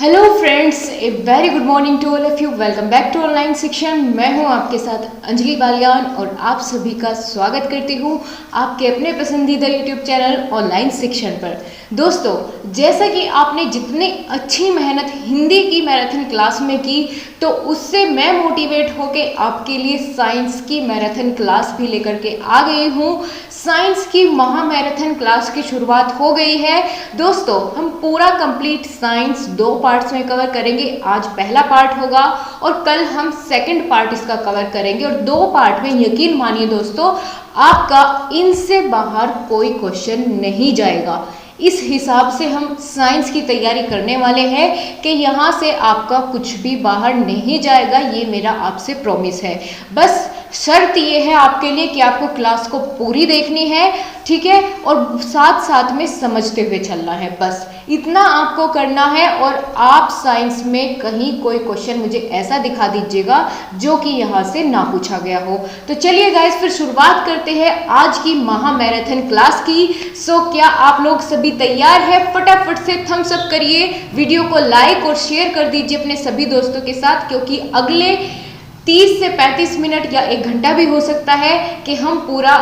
Hello friends, a very good morning to all of you. Welcome back to online शिक्षण। मैं हूं आपके साथ अंजलि बालियान और आप सभी का स्वागत करती हूं आपके अपने पसंदीदा यूट्यूब चैनल ऑनलाइन शिक्षण पर। दोस्तों, जैसा कि आपने जितनी अच्छी मेहनत हिंदी की मैराथन क्लास में की, तो उससे मैं मोटिवेट होके आपके लिए साइंस की मैराथन क्लास भी लेकर के आ गई हूँ। साइंस की महा मैराथन क्लास की शुरुआत हो गई है। दोस्तों, हम पूरा कंप्लीट साइंस 2 पार्ट्स में कवर करेंगे। आज पहला पार्ट होगा और कल हम सेकंड पार्ट इसका कवर करेंगे। और 2 पार्ट में यकीन मानिए दोस्तों, आपका इनसे बाहर कोई क्वेश्चन नहीं जाएगा। इस हिसाब से हम साइंस की तैयारी करने वाले हैं कि यहाँ से आपका कुछ भी बाहर नहीं जाएगा। ये मेरा आपसे प्रॉमिस है। बस शर्त ये है आपके लिए कि आपको क्लास को पूरी देखनी है, ठीक है, और साथ साथ में समझते हुए चलना है। बस इतना आपको करना है। और आप साइंस में कहीं कोई क्वेश्चन मुझे ऐसा दिखा दीजिएगा जो कि यहाँ से ना पूछा गया हो। तो चलिए गाइस, फिर शुरुआत करते हैं आज की महा मैराथन क्लास की। सो क्या आप लोग सभी तैयार हैं? फटाफट से थम्स अप करिए, वीडियो को लाइक और शेयर कर दीजिए अपने सभी दोस्तों के साथ, क्योंकि अगले 30 से 35 मिनट या 1 घंटा भी हो सकता है कि हम पूरा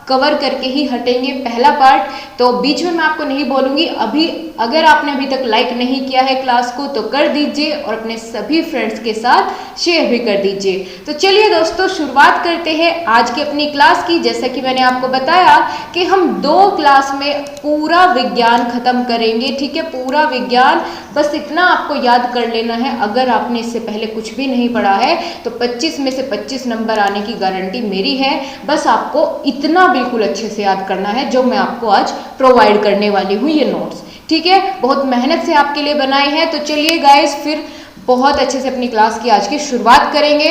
कवर करके ही हटेंगे पहला पार्ट। तो बीच में मैं आपको नहीं बोलूँगी। अभी अगर आपने अभी तक लाइक नहीं किया है क्लास को तो कर दीजिए और अपने सभी फ्रेंड्स के साथ शेयर भी कर दीजिए। तो चलिए दोस्तों, शुरुआत करते हैं आज की अपनी क्लास की। जैसा कि मैंने आपको बताया कि हम 2 क्लास में पूरा विज्ञान खत्म करेंगे, ठीक है, पूरा विज्ञान। बस इतना आपको याद कर लेना है। अगर आपने इससे पहले कुछ भी नहीं पढ़ा है तो 25 में से 25 नंबर आने की गारंटी मेरी है। बस आपको इतना बिल्कुल अच्छे से याद करना है जो मैं आपको आज प्रोवाइड करने वाली हूँ, ये नोट्स, ठीक है। बहुत मेहनत से आपके लिए बनाए हैं। तो चलिए गाइस, फिर बहुत अच्छे से अपनी क्लास की आज की शुरुआत करेंगे।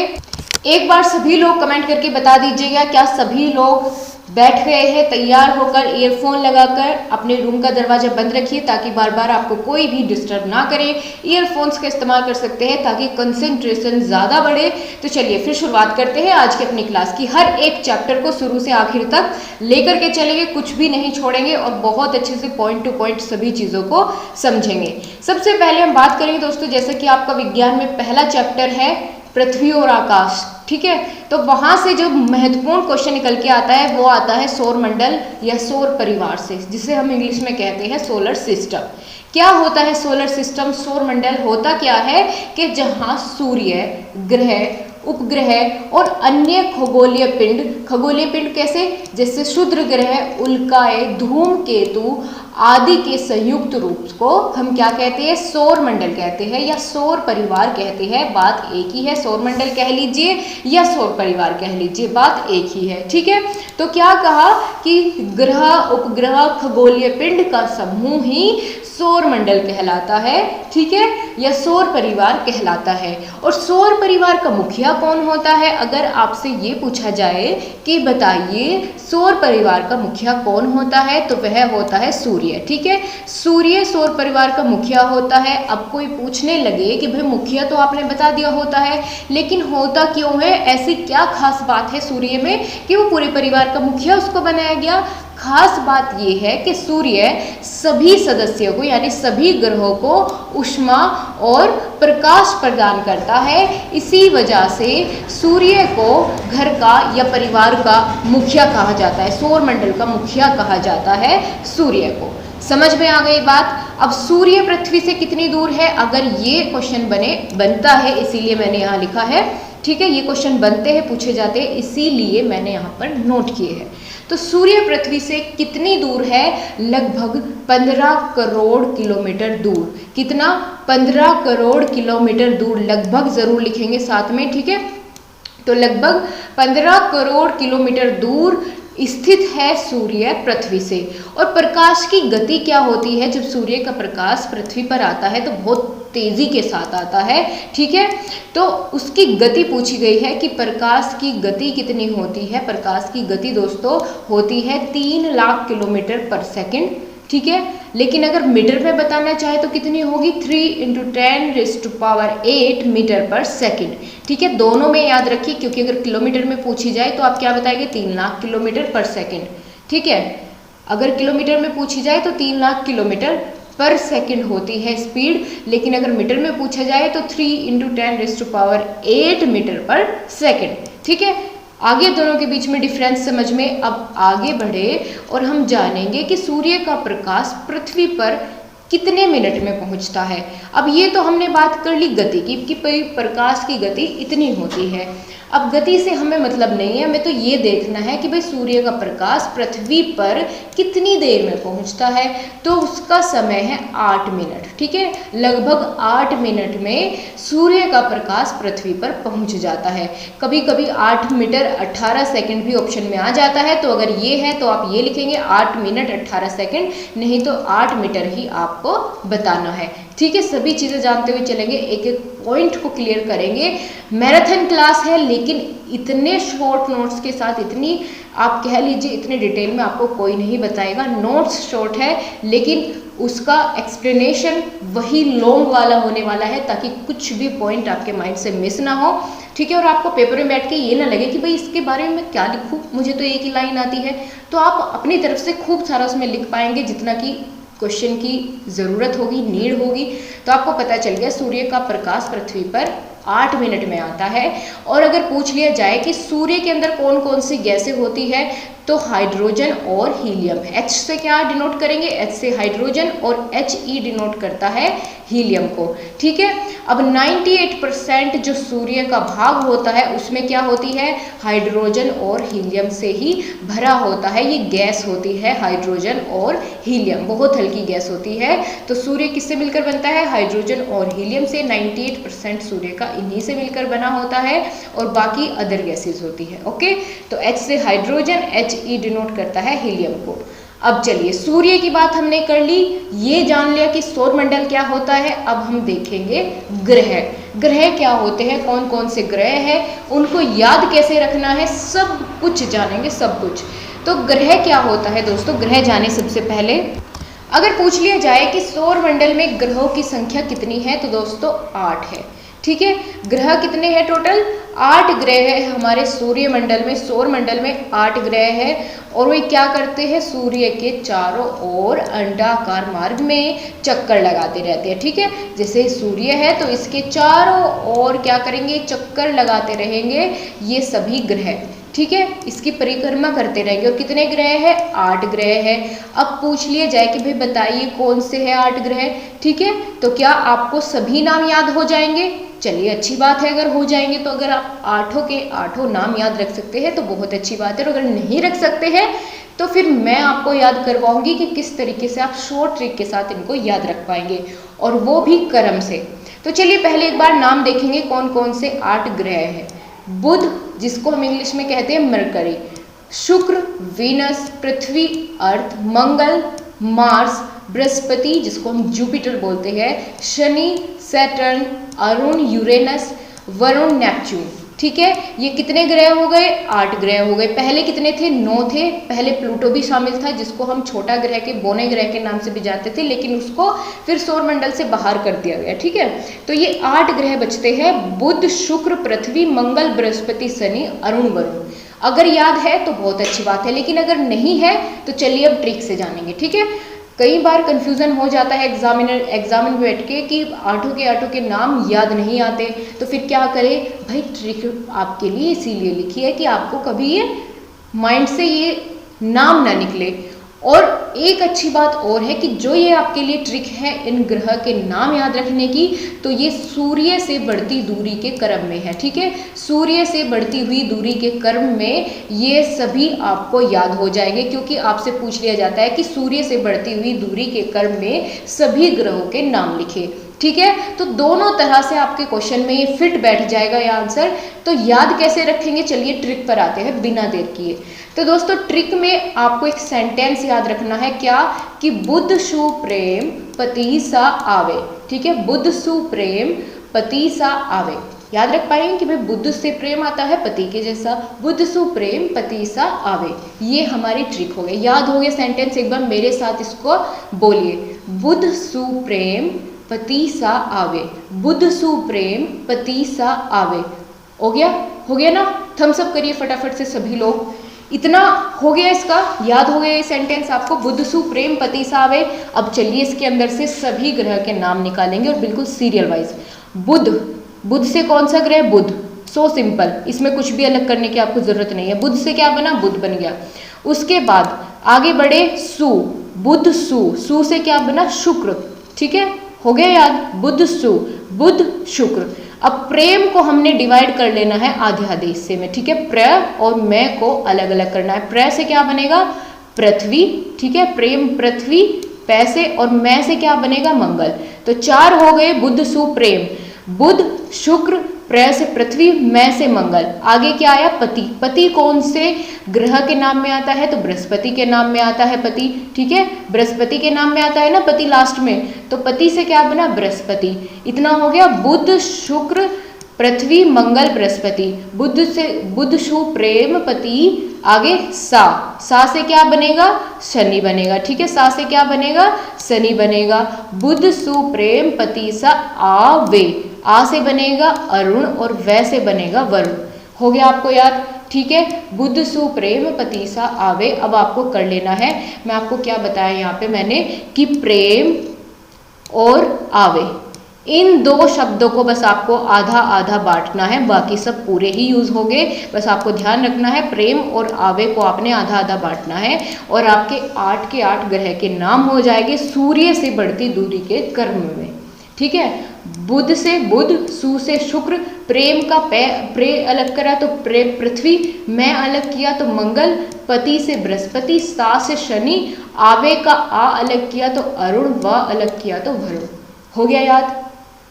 एक बार सभी लोग कमेंट करके बता दीजिएगा, क्या सभी लोग बैठ गए हैं तैयार होकर? ईयरफोन लगाकर अपने रूम का दरवाजा बंद रखिए ताकि बार बार आपको कोई भी डिस्टर्ब ना करे। ईयरफोन्स का इस्तेमाल कर सकते हैं ताकि कंसंट्रेशन ज़्यादा बढ़े। तो चलिए फिर शुरुआत करते हैं आज की अपनी क्लास की। हर एक चैप्टर को शुरू से आखिर तक लेकर के चलेंगे, कुछ भी नहीं छोड़ेंगे और बहुत अच्छे से पॉइंट टू पॉइंट सभी चीज़ों को समझेंगे। सबसे पहले हम बात करेंगे दोस्तों, जैसे कि आपका विज्ञान में पहला चैप्टर है पृथ्वी और आकाश, ठीक है। तो वहाँ से जो महत्वपूर्ण क्वेश्चन निकल के आता है वो आता है सौर मंडल या सौर परिवार से, जिसे हम इंग्लिश में कहते हैं सोलर सिस्टम। क्या होता है सोलर सिस्टम? सौर मंडल होता क्या है कि जहाँ सूर्य, ग्रह, उपग्रह और अन्य खगोलीय पिंड कैसे? जैसे क्षुद्र ग्रह, उल्काएं, धूमकेतु आदि के संयुक्त रूप को हम क्या कहते हैं? सौर मंडल कहते हैं या सौर परिवार कहते हैं। बात एक ही है, सौर मंडल कह लीजिए या सौर परिवार कह लीजिए, बात एक ही है, ठीक है। तो क्या कहा कि ग्रह, उपग्रह, खगोलीय पिंड का समूह ही सौर मंडल कहलाता है, ठीक है, या सौर परिवार कहलाता है। और सौर परिवार का मुखिया कौन होता है? अगर आपसे ये पूछा जाए कि बताइए सौर परिवार का मुखिया कौन होता है, तो वह होता है सूर्य, ठीक है। सूर्य सौर परिवार का मुखिया होता है। अब कोई पूछने लगे कि भाई मुखिया तो आपने बता दिया होता है, लेकिन होता क्यों है? ऐसी क्या खास बात है सूर्य में कि वो पूरे परिवार का मुखिया उसको बनाया गया? खास बात यह है कि सूर्य सभी सदस्यों को यानी सभी ग्रहों को ऊष्मा और प्रकाश प्रदान करता है। इसी वजह से सूर्य को घर का या परिवार का मुखिया कहा जाता है, सौर मंडल का मुखिया कहा जाता है सूर्य को। समझ में आ गई बात? अब सूर्य पृथ्वी से कितनी दूर है? अगर ये क्वेश्चन बनता है, इसीलिए मैंने यहाँ लिखा है, ठीक है। ये क्वेश्चन बनते हैं, पूछे जाते हैं, इसीलिए मैंने यहाँ पर नोट किए हैं। तो सूर्य पृथ्वी से कितनी दूर है? लगभग 15 करोड़ किलोमीटर दूर। कितना? 15 करोड़ किलोमीटर दूर। लगभग जरूर लिखेंगे साथ में, ठीक है। तो लगभग 15 करोड़ किलोमीटर दूर स्थित है सूर्य पृथ्वी से। और प्रकाश की गति क्या होती है? जब सूर्य का प्रकाश पृथ्वी पर आता है तो बहुत तेजी के साथ आता है, ठीक है। तो उसकी गति पूछी गई है कि प्रकाश की गति कितनी होती है? प्रकाश की गति दोस्तों होती है 3 लाख किलोमीटर पर सेकंड, ठीक है। लेकिन अगर मीटर में बताना चाहे तो कितनी होगी? 3 × 10⁸ मीटर पर सेकंड, ठीक है। दोनों में याद रखिए, क्योंकि अगर किलोमीटर में पूछी जाए तो आप क्या बताएंगे? 3 लाख किलोमीटर पर सेकंड, ठीक है। अगर किलोमीटर में पूछी जाए तो 3 लाख किलोमीटर पर सेकंड होती है स्पीड, लेकिन अगर मीटर में पूछा जाए तो 3 × 10⁸ मीटर पर सेकंड। ठीक है, आगे दोनों के बीच में डिफरेंस समझ में। अब आगे बढ़े और हम जानेंगे कि सूर्य का प्रकाश पृथ्वी पर कितने मिनट में पहुंचता है। अब ये तो हमने बात कर ली गति की कि प्रकाश की गति इतनी होती है। अब गति से हमें मतलब नहीं है, हमें तो ये देखना है कि भाई सूर्य का प्रकाश पृथ्वी पर कितनी देर में पहुंचता है। तो उसका समय है 8 मिनट। ठीक है, लगभग 8 मिनट में सूर्य का प्रकाश पृथ्वी पर पहुंच जाता है। कभी कभी 8 मीटर 18 सेकंड भी ऑप्शन में आ जाता है, तो अगर ये है तो आप ये लिखेंगे 8 मिनट 18 सेकंड, नहीं तो 8 मीटर ही आपको बताना है। ठीक है, सभी चीज़ें जानते हुए चलेंगे, एक एक पॉइंट को क्लियर करेंगे। मैराथन क्लास है, लेकिन इतने शॉर्ट नोट्स के साथ, इतनी आप कह लीजिए इतने डिटेल में आपको कोई नहीं बताएगा। नोट्स शॉर्ट है, लेकिन उसका एक्सप्लेनेशन वही लॉन्ग वाला होने वाला है, ताकि कुछ भी पॉइंट आपके माइंड से मिस ना हो। ठीक है, और आपको पेपर में बैठ के ये ना लगे कि भाई इसके बारे में मैं क्या लिखूँ, मुझे तो एक ही लाइन आती है। तो आप अपनी तरफ से खूब सारा उसमें लिख पाएंगे, जितना कि क्वेश्चन की ज़रूरत होगी, नीड होगी। तो आपको पता चल गया सूर्य का प्रकाश पृथ्वी पर 8 मिनट में आता है। और अगर पूछ लिया जाए कि सूर्य के अंदर कौन कौन सी गैसें होती है, तो हाइड्रोजन और हीलियम। H से क्या डिनोट करेंगे, H से हाइड्रोजन, और He डिनोट करता है हीलियम को। ठीक है, अब 98% जो सूर्य का भाग होता है उसमें क्या होती है, हाइड्रोजन और हीलियम से ही भरा होता है। ये गैस होती है हाइड्रोजन और हीलियम, बहुत हल्की गैस होती है। तो सूर्य किससे मिलकर बनता है, हाइड्रोजन और हीलियम से। 98% सूर्य का इन्हीं से मिलकर बना होता है, और बाकी अदर गैसेज होती है। ओके, तो H से हाइड्रोजन, He डिनोट करता है हीलियम को। अब चलिए, सूर्य की बात हमने कर ली, ये जान लिया कि सौरमंडल क्या होता है। अब हम देखेंगे ग्रह। ग्रह क्या होते हैं, कौन कौन से ग्रह हैं, उनको याद कैसे रखना है, सब कुछ जानेंगे, सब कुछ। तो ग्रह क्या होता है दोस्तों, ग्रह जाने सबसे पहले अगर पूछ लिया जाए कि सौरमंडल में ग्रहों की संख्या कितनी है, तो दोस्तों 8 है। ठीक है, ग्रह कितने हैं, टोटल 8 ग्रह है हमारे सूर्यमंडल में। सौरमंडल में 8 ग्रह है, और वे क्या करते हैं, सूर्य के चारों ओर अंडाकार मार्ग में चक्कर लगाते रहते हैं। ठीक है, जैसे सूर्य है तो इसके चारों ओर क्या करेंगे, चक्कर लगाते रहेंगे ये सभी ग्रह। ठीक है, इसकी परिक्रमा करते रहेंगे। और कितने ग्रह हैं, 8 ग्रह है। अब पूछ लिया जाए कि भाई बताइए कौन से है 8 ग्रह। ठीक है, तो क्या आपको सभी नाम याद हो जाएंगे, चलिए अच्छी बात है अगर हो जाएंगे। तो अगर आप 8 के 8 नाम याद रख सकते हैं तो बहुत अच्छी बात है, और अगर नहीं रख सकते हैं तो फिर मैं आपको याद करवाऊंगी कि किस तरीके से आप शॉर्ट ट्रिक के साथ इनको याद रख पाएंगे, और वो भी क्रम से। तो चलिए पहले एक बार नाम देखेंगे कौन कौन से 8 ग्रह हैं। बुध, जिसको हम इंग्लिश में कहते हैं मरकरी, शुक्र, वीनस, पृथ्वी, अर्थ, मंगल, मार्स, बृहस्पति जिसको हम जुपिटर बोलते हैं, Shani, Saturn, Arun, Uranus, Varun, Neptune. ठीक है, ये कितने ग्रह हो गए, 8 ग्रह हो गए। पहले कितने थे, 9 थे। पहले प्लूटो भी शामिल था, जिसको हम छोटा ग्रह के बौने ग्रह के नाम से भी जानते थे, लेकिन उसको फिर सौरमंडल से बाहर कर दिया गया। ठीक है, तो ये 8 ग्रह बचते हैं, बुध, शुक्र, पृथ्वी, मंगल, बृहस्पति, शनि, अरुण, वरुण। अगर याद है तो बहुत अच्छी बात है, लेकिन अगर नहीं है तो चलिए अब ट्रिक से जानेंगे। ठीक है, कई बार कंफ्यूजन हो जाता है एग्जाम में बैठ के कि 8 के नाम याद नहीं आते, तो फिर क्या करें भाई, ट्रिक आपके लिए इसीलिए लिखी है कि आपको कभी ये माइंड से ये नाम ना निकले। और एक अच्छी बात और है कि जो ये आपके लिए ट्रिक है इन ग्रह के नाम याद रखने की, तो ये सूर्य से बढ़ती दूरी के क्रम में है। ठीक है, सूर्य से बढ़ती हुई दूरी के क्रम में ये सभी आपको याद हो जाएंगे, क्योंकि आपसे पूछ लिया जाता है कि सूर्य से बढ़ती हुई दूरी के क्रम में सभी ग्रहों के नाम लिखे। ठीक है, तो दोनों तरह से आपके क्वेश्चन में ये फिट बैठ जाएगा ये आंसर। तो याद कैसे रखेंगे, चलिए ट्रिक पर आते हैं बिना देर किए। तो दोस्तों ट्रिक में आपको एक सेंटेंस याद रखना है, क्या कि बुध सु प्रेम पति सा आवे। ठीक है, बुध सु प्रेम पति सा आवे। याद रख पाएंगे कि भाई बुध से प्रेम आता है पति के जैसा, बुध सु प्रेम पति सा आवे। ये हमारी ट्रिक हो गई। याद हो गया सेंटेंस, एक बार मेरे साथ इसको बोलिए, बुध सु प्रेम पति सा आवे, बुध सु प्रेम पति सा आवे। हो गया ना, थम्स अप करिए फटाफट से सभी लोग। इतना हो गया, इसका याद हो गया ये सेंटेंस आपको, बुध सु प्रेम पति सावे। अब चलिए इसके अंदर से सभी ग्रह के नाम निकालेंगे और बिल्कुल सीरियल वाइज। बुध, बुध से कौन सा ग्रह? बुध, सो सिंपल, इसमें कुछ भी अलग करने की आपको जरूरत नहीं है। बुध से क्या बना? बुध बन गया। उसके बाद आगे बढ़े, सु, बुध सु, सु से क्या बना? शुक्र, ठीक है, हो गया याद, बुध सु, बुध शुक्र। अब प्रेम को हमने डिवाइड कर लेना है आधे आधे हिस्से में, ठीक है, प्र और मैं को अलग अलग करना है। प्र से क्या बनेगा? पृथ्वी, ठीक है, प्रेम पृथ्वी, पै से, और मैं से क्या बनेगा? मंगल। तो 4 हो गए, बुध सु प्रेम, बुध शुक्र, प्र से पृथ्वी, मैं से मंगल। आगे क्या आया? पति। पति कौन से ग्रह के नाम में आता है? तो बृहस्पति के नाम में आता है पति, ठीक है, बृहस्पति के नाम में आता है ना पति लास्ट में, तो पति से क्या बना? बृहस्पति। इतना हो गया, बुध शुक्र पृथ्वी मंगल बृहस्पति। बुध से बुध शु प्रेम पति, आगे सा, सा से क्या बनेगा? शनि बनेगा, ठीक है, सा से क्या बनेगा? शनि बनेगा। बुध सु प्रेम पति सा आवे, आ से बनेगा अरुण और वै से बनेगा वरुण। हो गया आपको याद, ठीक है, बुध सु प्रेम पति सा आवे। अब आपको कर लेना है, मैं आपको क्या बताया यहाँ पे मैंने कि प्रेम और आवे, इन 2 शब्दों को बस आपको आधा आधा बांटना है, बाकी सब पूरे ही यूज हो गए। बस आपको ध्यान रखना है, प्रेम और आवे को आपने आधा आधा बांटना है और आपके 8 के 8 ग्रह के नाम हो जाएंगे सूर्य से बढ़ती दूरी के क्रम में, ठीक है। बुध से बुध, सु से शुक्र, प्रेम का प्रे अलग करा तो प्रे पृथ्वी, मैं अलग किया तो मंगल, पति से बृहस्पति, सा से शनि, आवे का आ अलग किया तो अरुण, व अलग किया तो वरुण। हो गया याद?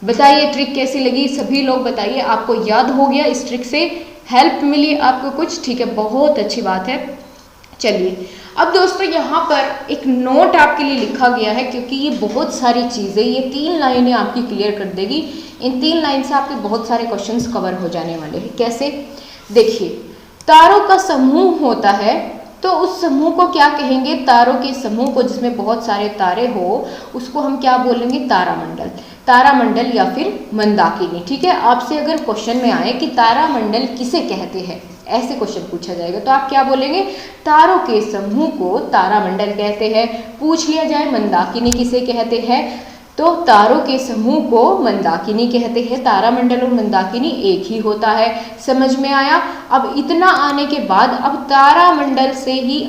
बताइए ट्रिक कैसी लगी, सभी लोग बताइए, आपको याद हो गया? इस ट्रिक से हेल्प मिली आपको कुछ? ठीक है, बहुत अच्छी बात है। चलिए अब दोस्तों यहाँ पर एक नोट आपके लिए लिखा गया है, क्योंकि ये बहुत सारी चीज़ें, ये 3 लाइनें आपकी क्लियर कर देगी। इन 3 लाइन से आपके बहुत सारे क्वेश्चंस कवर हो जाने वाले हैं। कैसे? देखिए, तारों का समूह होता है, तो उस समूह को क्या कहेंगे? तारों के समूह को, जिसमें बहुत सारे तारे हो, उसको हम क्या बोलेंगे? तारामंडल, तारामंडल या फिर मंदाकिनी, ठीक है। आपसे अगर क्वेश्चन में आए कि तारामंडल किसे कहते हैं, ऐसे क्वेश्चन पूछा जाएगा, तो आप क्या बोलेंगे? तारों के समूह को तारामंडल कहते हैं। पूछ लिया जाए मंदाकिनी किसे कहते हैं, तो तारों के समूह को मंदाकिनी कहते हैं। तारामंडल और मंदाकिनी एक ही होता है। समझ में आया? अब इतना आने के बाद अब तारामंडल से ही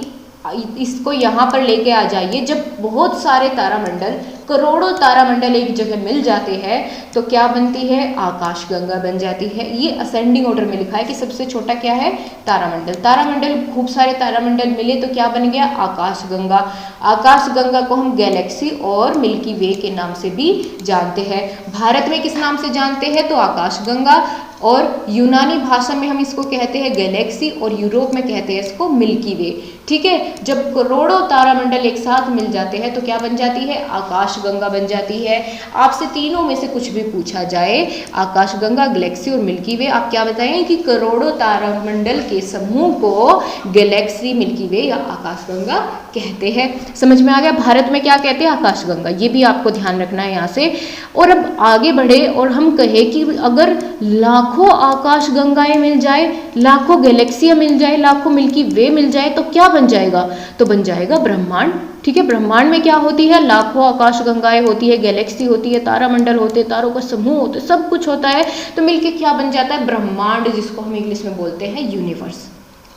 इसको यहाँ पर लेके आ जाइए। जब बहुत सारे तारामंडल, करोड़ों तारामंडल एक जगह मिल जाते हैं, तो क्या बनती है? आकाशगंगा बन जाती है। ये असेंडिंग ऑर्डर में लिखा है कि सबसे छोटा क्या है? तारामंडल। तारामंडल, खूब सारे तारामंडल मिले तो क्या बन गया? आकाशगंगा। आकाशगंगा को हम गैलेक्सी और मिल्की वे के नाम से भी जानते हैं। भारत में किस नाम से जानते हैं? तो आकाशगंगा, और यूनानी भाषा में हम इसको कहते हैं गैलेक्सी, और यूरोप में कहते हैं इसको मिल्की वे, ठीक है। जब करोड़ों तारामंडल एक साथ मिल जाते हैं तो क्या बन जाती है? आकाशगंगा बन जाती है। आपसे तीनों में से कुछ भी पूछा जाए, आकाशगंगा, गैलेक्सी और मिल्की वे, आप क्या बताएं कि करोड़ों तारामंडल के समूह को गैलेक्सी, मिल्की वे या आकाशगंगा कहते हैं। समझ में आ गया? भारत में क्या कहते हैं? आकाशगंगा। ये भी आपको ध्यान रखना है यहाँ से। और अब आगे बढ़े और हम कहें कि अगर लाखों आकाशगंगाएं मिल जाए, लाखों गैलेक्सियां मिल जाए, लाखों मिल्की वे मिल जाए, तो क्या बन जाएगा? तो बन जाएगा ब्रह्मांड, ठीक है। ब्रह्मांड में क्या होती है? लाखों आकाशगंगाएं होती है, गैलेक्सी होती है, तारामंडल होते हैं, तारों का समूह होते हैं, सब कुछ होता है। तो मिलके क्या बन जाता है? ब्रह्मांड, जिसको हम इंग्लिश में बोलते हैं यूनिवर्स,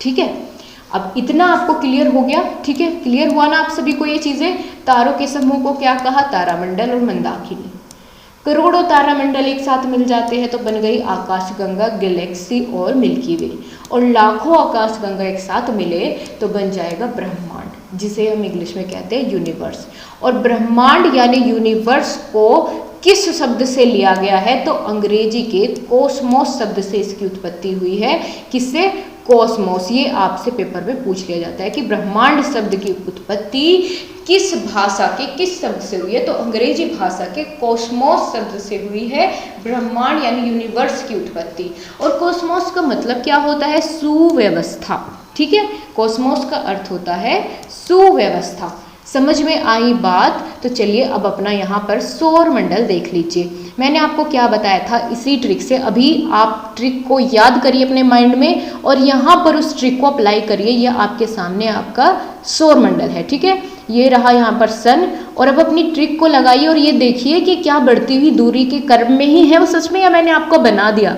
ठीक है। अब इतना आपको क्लियर हो गया, ठीक है। क्लियर हुआ ना आप सभी को ये चीजें? तारों के समूह को क्या कहा? तारामंडल और मंदाकिनी। करोड़ों तारामंडल एक साथ मिल जाते हैं तो बन गई आकाशगंगा, गैलेक्सी और मिल्की वे। और लाखों आकाशगंगा एक साथ मिले तो बन जाएगा ब्रह्मांड, जिसे हम इंग्लिश में कहते हैं यूनिवर्स। और ब्रह्मांड यानी यूनिवर्स को किस शब्द से लिया गया है? तो अंग्रेजी के कॉस्मोस शब्द से इसकी उत्पत्ति हुई है। किससे? कॉस्मोस। ये आपसे पेपर में पूछ लिया जाता है कि ब्रह्मांड शब्द की उत्पत्ति किस भाषा के किस शब्द से हुई है? तो अंग्रेजी भाषा के कॉस्मोस शब्द से हुई है ब्रह्मांड यानी यूनिवर्स की उत्पत्ति। और कॉस्मोस का मतलब क्या होता है? सुव्यवस्था, ठीक है। कॉस्मोस का अर्थ होता है सुव्यवस्था। समझ में आई बात? तो चलिए अब अपना यहाँ पर सौर मंडल देख लीजिए। मैंने आपको क्या बताया था, इसी ट्रिक से अभी आप ट्रिक को याद करिए अपने माइंड में और यहाँ पर उस ट्रिक को अप्लाई करिए। ये आपके सामने आपका सौर मंडल है, ठीक है, ये रहा यहाँ पर सन। और अब अपनी ट्रिक को लगाइए और ये देखिए कि क्या बढ़ती हुई दूरी के क्रम में ही है वो सच में, या मैंने आपको बना दिया,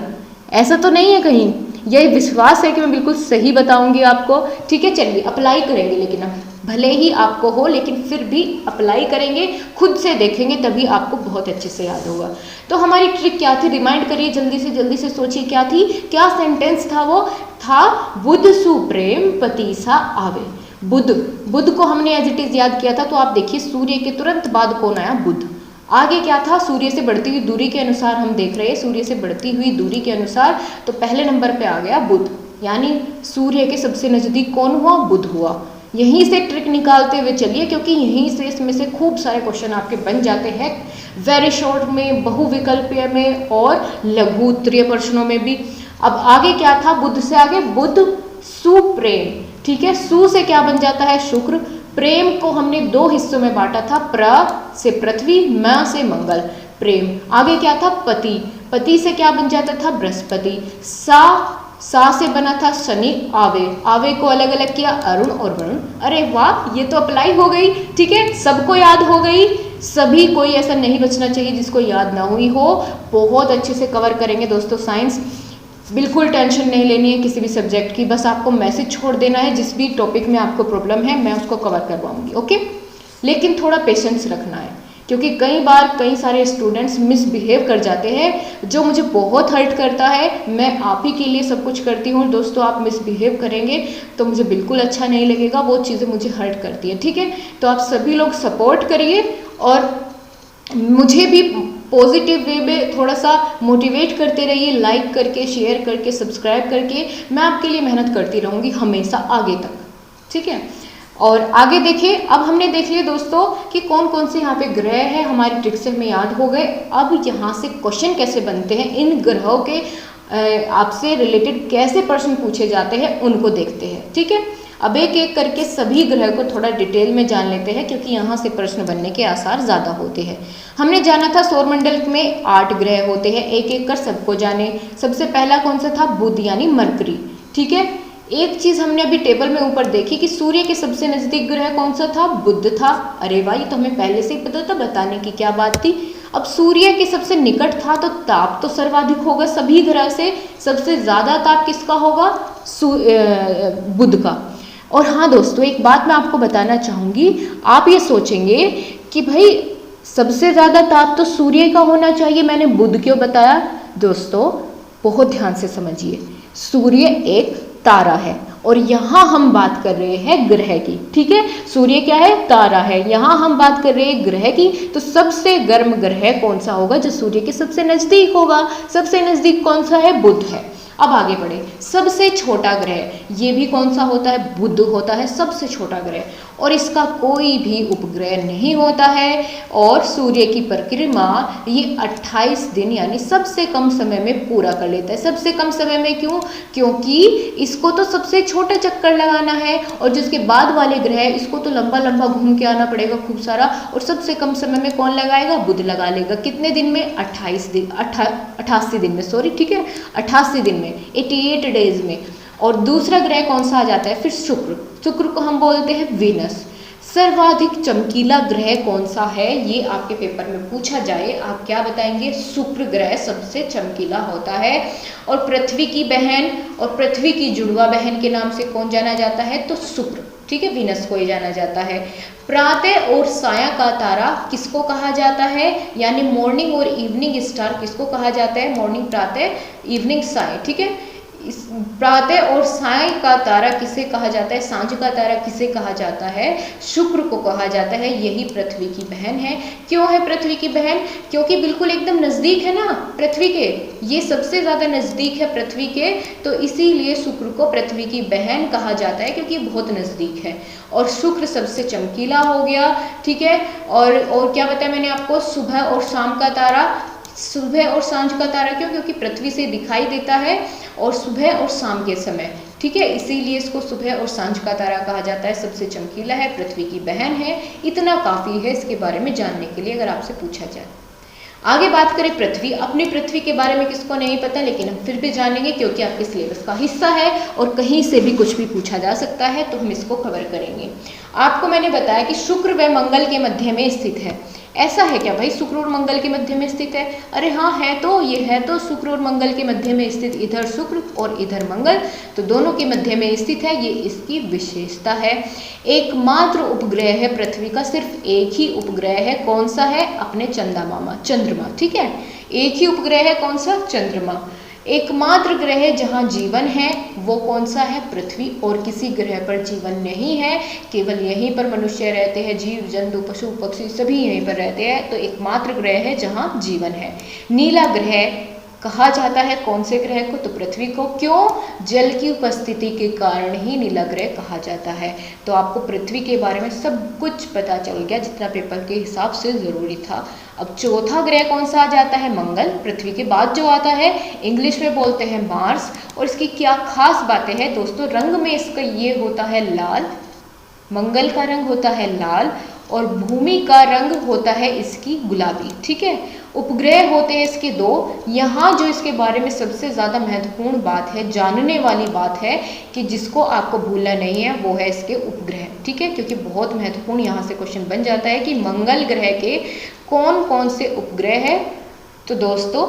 ऐसा तो नहीं है कहीं। यही विश्वास है कि मैं बिल्कुल सही बताऊंगी आपको, ठीक है। चलिए अप्लाई करेंगे, लेकिन अब भले ही आपको हो लेकिन फिर भी अप्लाई करेंगे, खुद से देखेंगे, तभी आपको बहुत अच्छे से याद होगा। तो हमारी ट्रिक क्या थी, रिमाइंड करिए, जल्दी से सोचिए क्या थी, क्या सेंटेंस था वो? था बुध सुप्रेम पति सा आवे। बुध को हमने एज इट इज याद किया था, तो आप देखिए सूर्य के तुरंत बाद कौन आया? बुध। आगे क्या था? सूर्य से बढ़ती हुई दूरी के अनुसार हम देख रहे हैं, सूर्य से बढ़ती हुई दूरी के अनुसार, तो पहले नंबर पे आ गया बुध, यानी सूर्य के सबसे नजदीक कौन हुआ? बुध हुआ। यहीं से ट्रिक निकालते हुए चलिए, क्योंकि यहीं से इसमें से खूब सारे क्वेश्चन आपके बन जाते हैं, वेरी शॉर्ट में, बहुविकल्पीय में और लघु उत्तरीय प्रश्नों में भी। अब आगे क्या था? बुध से आगे बुध सुप्रेम, ठीक है। सु से क्या बन जाता है? शुक्र। प्रेम को हमने दो हिस्सों में बांटा था, प्र से पृथ्वी, म से मंगल, प्रेम। आगे क्या था? पति। पति से क्या बन जाता था? बृहस्पति। सा से बना था शनि। आवे को अलग अलग किया, अरुण और वरुण। अरे वाह, ये तो अप्लाई हो गई, ठीक है, सबको याद हो गई। सभी, कोई ऐसा नहीं बचना चाहिए जिसको याद ना हुई हो। बहुत अच्छे से कवर करेंगे दोस्तों साइंस, बिल्कुल टेंशन नहीं लेनी है किसी भी सब्जेक्ट की, बस आपको मैसेज छोड़ देना है, जिस भी टॉपिक में आपको प्रॉब्लम है मैं उसको कवर करवाऊंगी, ओके। लेकिन थोड़ा पेशेंस रखना है, क्योंकि कई बार कई सारे स्टूडेंट्स मिसबिहेव कर जाते हैं, जो मुझे बहुत हर्ट करता है। मैं आप ही के लिए सब कुछ करती हूँ दोस्तों, आप मिसबिहेव करेंगे तो मुझे बिल्कुल अच्छा नहीं लगेगा, वो चीज़ें मुझे हर्ट करती है, ठीक है। तो आप सभी लोग सपोर्ट करिए और मुझे भी पॉजिटिव वे में थोड़ा सा मोटिवेट करते रहिए, लाइक करके, शेयर करके, सब्सक्राइब करके। मैं आपके लिए मेहनत करती रहूँगी हमेशा आगे तक, ठीक है। और आगे देखिए, अब हमने देख लिया दोस्तों कि कौन कौन से यहाँ पे ग्रह है, हमारी ट्रिक से हमें याद हो गए। अब यहाँ से क्वेश्चन कैसे बनते हैं, इन ग्रहों के आपसे रिलेटेड कैसे प्रश्न पूछे जाते हैं, उनको देखते हैं, ठीक है। अब एक एक करके सभी ग्रह को थोड़ा डिटेल में जान लेते हैं, क्योंकि यहाँ से प्रश्न बनने के आसार ज़्यादा होते हैं। हमने जाना था सौरमंडल में 8 ग्रह होते हैं, एक एक कर सबको जाने। सबसे पहला कौन सा था? बुध यानी मरकरी, ठीक है। एक चीज़ हमने अभी टेबल में ऊपर देखी कि सूर्य के सबसे नज़दीक ग्रह कौन सा था? बुध था। अरे वाह, ये तो हमें पहले से ही पता था, बताने की क्या बात थी। अब सूर्य के सबसे निकट था, तो ताप तो सर्वाधिक होगा सभी ग्रह से, सबसे ज़्यादा ताप किसका होगा? बुध का। और हाँ दोस्तों, एक बात मैं आपको बताना चाहूँगी, आप ये सोचेंगे कि भाई सबसे ज़्यादा ताप तो सूर्य का होना चाहिए, मैंने बुध क्यों बताया? दोस्तों बहुत ध्यान से समझिए, सूर्य एक तारा है और यहाँ हम बात कर रहे हैं ग्रह की, ठीक है। सूर्य क्या है? तारा है। यहाँ हम बात कर रहे हैं ग्रह की, तो सबसे गर्म ग्रह कौन सा होगा? जो सूर्य के सबसे नज़दीक होगा। सबसे नज़दीक कौन सा है? बुध है। अब आगे बढ़े, सबसे छोटा ग्रह ये भी कौन सा होता है? बुध होता है, सबसे छोटा ग्रह, और इसका कोई भी उपग्रह नहीं होता है। और सूर्य की परिक्रमा ये 28 दिन यानी सबसे कम समय में पूरा कर लेता है। सबसे कम समय में क्यों? क्योंकि इसको तो सबसे छोटा चक्कर लगाना है, और जिसके बाद वाले ग्रह इसको तो लंबा लंबा घूम के आना पड़ेगा खूब सारा, और सबसे कम समय में कौन लगाएगा? बुध लगा लेगा। कितने दिन में? 88 दिन में, सॉरी, ठीक है, 88 दिन में, 88 डेज में। और दूसरा ग्रह कौन सा आ जाता है? फिर शुक्र को हम बोलते हैं वीनस। सर्वाधिक चमकीला ग्रह कौन सा है? ये आपके पेपर में पूछा जाए, आप क्या बताएंगे? शुक्र ग्रह सबसे चमकीला होता है। और पृथ्वी की बहन और पृथ्वी की जुड़वा बहन के नाम से कौन जाना जाता है? तो शुक्र, ठीक है, वीनस को ही जाना जाता है। प्रातः और साया का तारा किसको कहा जाता है? यानी मॉर्निंग और इवनिंग स्टार किसको कहा जाता है? मॉर्निंग प्रातः, इवनिंग साय, ठीक है। प्रातः और साय का तारा किसे कहा जाता है? सांझ का तारा किसे कहा जाता है? शुक्र को कहा जाता है। यही पृथ्वी की बहन है। क्यों है पृथ्वी की बहन? क्योंकि बिल्कुल एकदम नज़दीक है ना पृथ्वी के, ये सबसे ज़्यादा नज़दीक है पृथ्वी के, तो इसीलिए शुक्र को पृथ्वी की बहन कहा जाता है, क्योंकि बहुत नज़दीक है। और शुक्र सबसे चमकीला हो गया, ठीक है। और क्या बताया मैंने आपको? सुबह और शाम का तारा, सुबह और सांझ का तारा क्यों? क्योंकि पृथ्वी से दिखाई देता है और सुबह और शाम के समय, ठीक है, इसीलिए इसको सुबह और सांझ का तारा कहा जाता है। सबसे चमकीला है, पृथ्वी की बहन है। इतना काफ़ी है इसके बारे में जानने के लिए अगर आपसे पूछा जाए। आगे बात करें पृथ्वी। अपनी पृथ्वी के बारे में किसको नहीं पता, लेकिन हम फिर भी जानेंगे क्योंकि आपके सिलेबस का हिस्सा है और कहीं से भी कुछ भी पूछा जा सकता है, तो हम इसको कवर करेंगे। आपको मैंने बताया कि शुक्र व मंगल के मध्य में स्थित है। ऐसा है क्या भाई, शुक्र और मंगल के मध्य में स्थित है? अरे हाँ है, तो ये है तो शुक्र और मंगल के मध्य में स्थित, इधर शुक्र और इधर मंगल, तो दोनों के मध्य में स्थित है। ये इसकी विशेषता है। एकमात्र उपग्रह है पृथ्वी का, सिर्फ एक ही उपग्रह है। कौन सा है? अपने चंद्रमा। ठीक है, एक ही उपग्रह है। कौन सा? चंद्रमा। एकमात्र ग्रह जहाँ जीवन है वो कौन सा है? पृथ्वी। और किसी ग्रह पर जीवन नहीं है, केवल यहीं पर मनुष्य रहते हैं, जीव जंतु पशु पक्षी सभी यहीं पर रहते हैं। तो एकमात्र ग्रह है जहाँ जीवन है। नीला ग्रह कहा जाता है कौन से ग्रह को? तो पृथ्वी को। क्यों? जल की उपस्थिति के कारण ही नीला ग्रह कहा जाता है। तो आपको पृथ्वी के बारे में सब कुछ पता चल गया जितना पेपर के हिसाब से ज़रूरी था। अब चौथा ग्रह कौन सा आ जाता है? मंगल। पृथ्वी के बाद जो आता है इंग्लिश में बोलते हैं मार्स। और इसकी क्या खास बातें हैं दोस्तों? रंग में इसका ये होता है लाल, मंगल का रंग होता है लाल और भूमि का रंग होता है इसकी गुलाबी। ठीक है, उपग्रह होते हैं इसके 2। यहाँ जो इसके बारे में सबसे ज़्यादा महत्वपूर्ण बात है, जानने वाली बात है कि जिसको आपको भूलना नहीं है, वो है इसके उपग्रह। ठीक है, क्योंकि बहुत महत्वपूर्ण यहाँ से क्वेश्चन बन जाता है कि मंगल ग्रह के कौन कौन से उपग्रह है। तो दोस्तों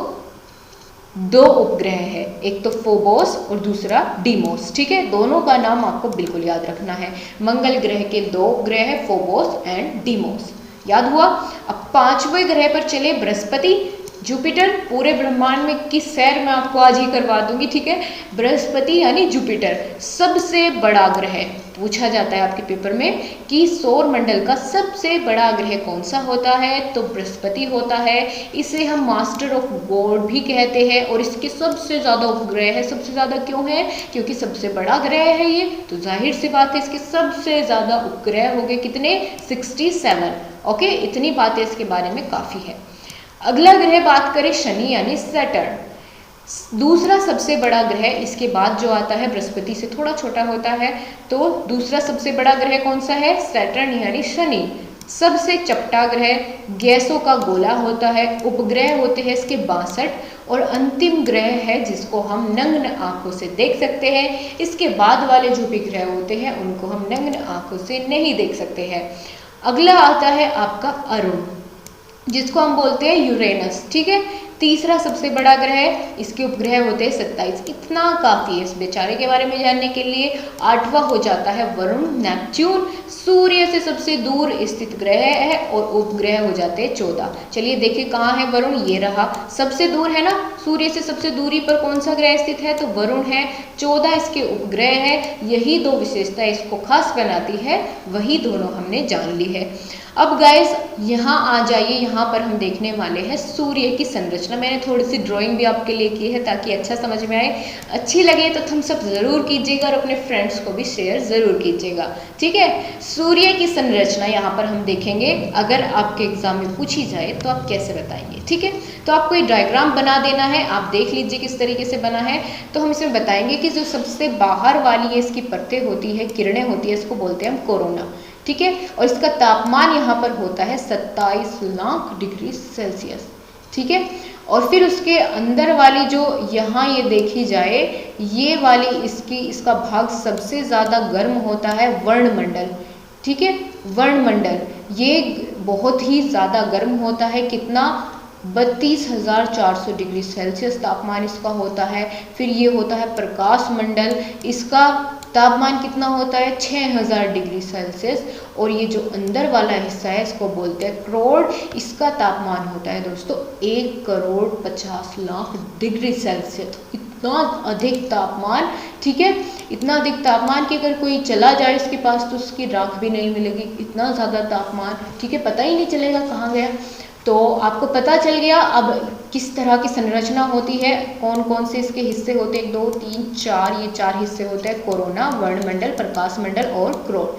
2 उपग्रह है, एक तो फोबोस और दूसरा डीमोस। ठीक है, दोनों का नाम आपको बिल्कुल याद रखना है। मंगल ग्रह के 2 ग्रह है, फोबोस एंड डीमोस। याद हुआ? अब 5वें ग्रह पर चले, बृहस्पति। जुपिटर पूरे ब्रह्मांड में की सैर मैं आपको आज ही करवा दूंगी। ठीक है, बृहस्पति यानी जुपिटर सबसे बड़ा ग्रह पूछा जाता है आपके पेपर में कि सौर मंडल का सबसे बड़ा ग्रह कौन सा होता है? तो बृहस्पति होता है। इसे हम मास्टर ऑफ गॉड भी कहते हैं और इसके सबसे ज़्यादा उपग्रह है। सबसे ज़्यादा क्यों है? क्योंकि सबसे बड़ा ग्रह है ये, तो जाहिर सी बात है इसके सबसे ज़्यादा उपग्रह हो गए। कितने? 67। ओके, इतनी बातें इसके बारे में काफ़ी है। अगला ग्रह बात करें शनि यानी सैटर्न, दूसरा सबसे बड़ा ग्रह। इसके बाद जो आता है बृहस्पति से थोड़ा छोटा होता है। तो दूसरा सबसे बड़ा ग्रह कौन सा है? सैटर्न यानी शनि। सबसे चपटा ग्रह, गैसों का गोला होता है। उपग्रह होते हैं इसके 62 और अंतिम ग्रह है जिसको हम नग्न आंखों से देख सकते हैं। इसके बाद वाले जो भी ग्रह होते हैं उनको हम नग्न आंखों से नहीं देख सकते हैं। अगला आता है आपका अरुण, जिसको हम बोलते हैं यूरेनस। ठीक है, तीसरा सबसे बड़ा ग्रह, इसके उपग्रह होते हैं 27। इतना काफ़ी है इस बेचारे के बारे में जानने के लिए। 8वां हो जाता है वरुण, नेपच्यून। सूर्य से सबसे दूर स्थित ग्रह है और उपग्रह हो जाते हैं 14। चलिए देखिए कहाँ है वरुण, ये रहा, सबसे दूर है ना। सूर्य से सबसे दूरी पर कौन सा ग्रह स्थित है? तो वरुण है। 14 इसके उपग्रह है। यही 2 विशेषता इसको खास बनाती है, वही दोनों हमने जान ली है। अब गाइस यहाँ आ जाइए, यहाँ पर हम देखने वाले हैं सूर्य की संरचना। मैंने थोड़ी सी ड्राइंग भी आपके लिए की है ताकि अच्छा समझ में आए। अच्छी लगे तो थम्स अप ज़रूर कीजिएगा और अपने फ्रेंड्स को भी शेयर ज़रूर कीजिएगा। ठीक है, सूर्य की संरचना यहाँ पर हम देखेंगे। अगर आपके एग्जाम में पूछी जाए तो आप कैसे बताएंगे? ठीक है, तो आपको ये डायग्राम बना देना है। आप देख लीजिए किस तरीके से बना है। तो हम इसमें बताएंगे कि जो सबसे बाहर वाली है इसकी परतें होती है, किरणें होती है, इसको बोलते हैं हम कोरोना। ठीक है, और इसका तापमान यहाँ पर होता है 27 लाख डिग्री सेल्सियस। ठीक है, और फिर उसके अंदर वाली जो यहाँ ये देखी जाए, ये वाली इसका भाग सबसे ज़्यादा गर्म होता है वर्णमंडल। ठीक है, वर्णमंडल ये बहुत ही ज़्यादा गर्म होता है। कितना? 32,400 डिग्री सेल्सियस तापमान इसका होता है। फिर ये होता है प्रकाश मंडल, इसका तापमान कितना होता है? 6000 डिग्री सेल्सियस। और ये जो अंदर वाला हिस्सा है इसको बोलते हैं क्रोड, इसका तापमान होता है दोस्तों 1,50,00,000 डिग्री सेल्सियस। इतना अधिक तापमान। ठीक है, इतना अधिक तापमान कि अगर कोई चला जाए इसके पास तो उसकी राख भी नहीं मिलेगी, इतना ज़्यादा तापमान। ठीक है, पता ही नहीं चलेगा कहाँ गया। तो आपको पता चल गया अब किस तरह की संरचना होती है, कौन कौन से इसके हिस्से होते हैं। 1 2 3 4, ये 4 हिस्से होते हैं, कोरोना, वर्णमंडल, प्रकाश मंडल और क्रोड।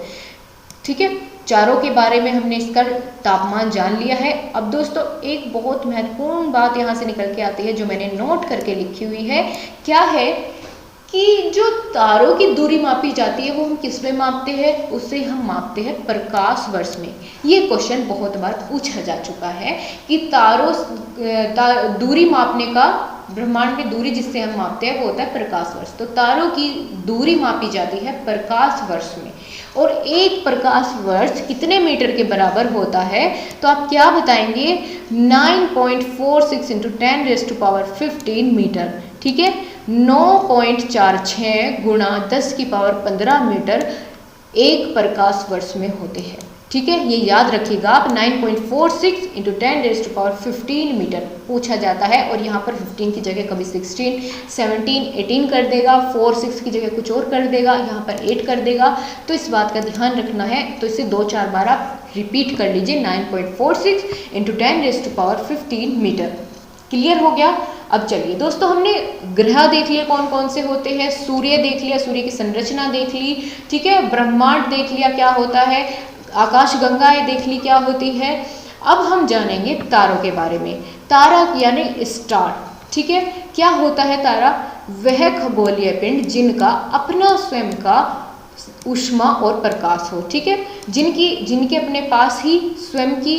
ठीक है, चारों के बारे में हमने इसका तापमान जान लिया है। अब दोस्तों एक बहुत महत्वपूर्ण बात यहाँ से निकल के आती है जो मैंने नोट करके लिखी हुई है। क्या है कि जो तारों की दूरी मापी जाती है वो हम किस में मापते हैं, उसे हम मापते हैं प्रकाश वर्ष में। ये क्वेश्चन बहुत बार पूछा जा चुका है कि दूरी मापने का, ब्रह्मांड में दूरी जिससे हम मापते हैं वो होता है प्रकाश वर्ष। तो तारों की दूरी मापी जाती है प्रकाश वर्ष में। और एक प्रकाश वर्ष कितने मीटर के बराबर होता है, तो आप क्या बताएंगे, 9.46 × 10⁻15 मीटर। ठीक है, 9.46 × 10⁻15 मीटर एक प्रकाश वर्ष में होते हैं। ठीक है, ये याद रखिएगा आप, 9.46 × 10⁻15 मीटर पूछा जाता है। और यहाँ पर 15 की जगह कभी 16, 17, 18 कर देगा, 4, 6 की जगह कुछ और कर देगा, यहाँ पर 8 कर देगा। तो इस बात का ध्यान रखना है। तो इसे 2-4 बार आप रिपीट कर लीजिए, 9.46 × 10⁻15 मीटर। क्लियर हो गया। अब चलिए दोस्तों, हमने ग्रह देख लिए कौन कौन से होते हैं, सूर्य देख लिया, सूर्य की संरचना देख ली, ठीक है, ब्रह्मांड देख लिया क्या होता है, आकाशगंगाएं देख ली क्या होती है। अब हम जानेंगे तारों के बारे में। तारा यानी स्टार, ठीक है, क्या होता है तारा, वह खगोलीय पिंड जिनका अपना स्वयं का ऊष्मा और प्रकाश हो। ठीक है, जिनके अपने पास ही स्वयं की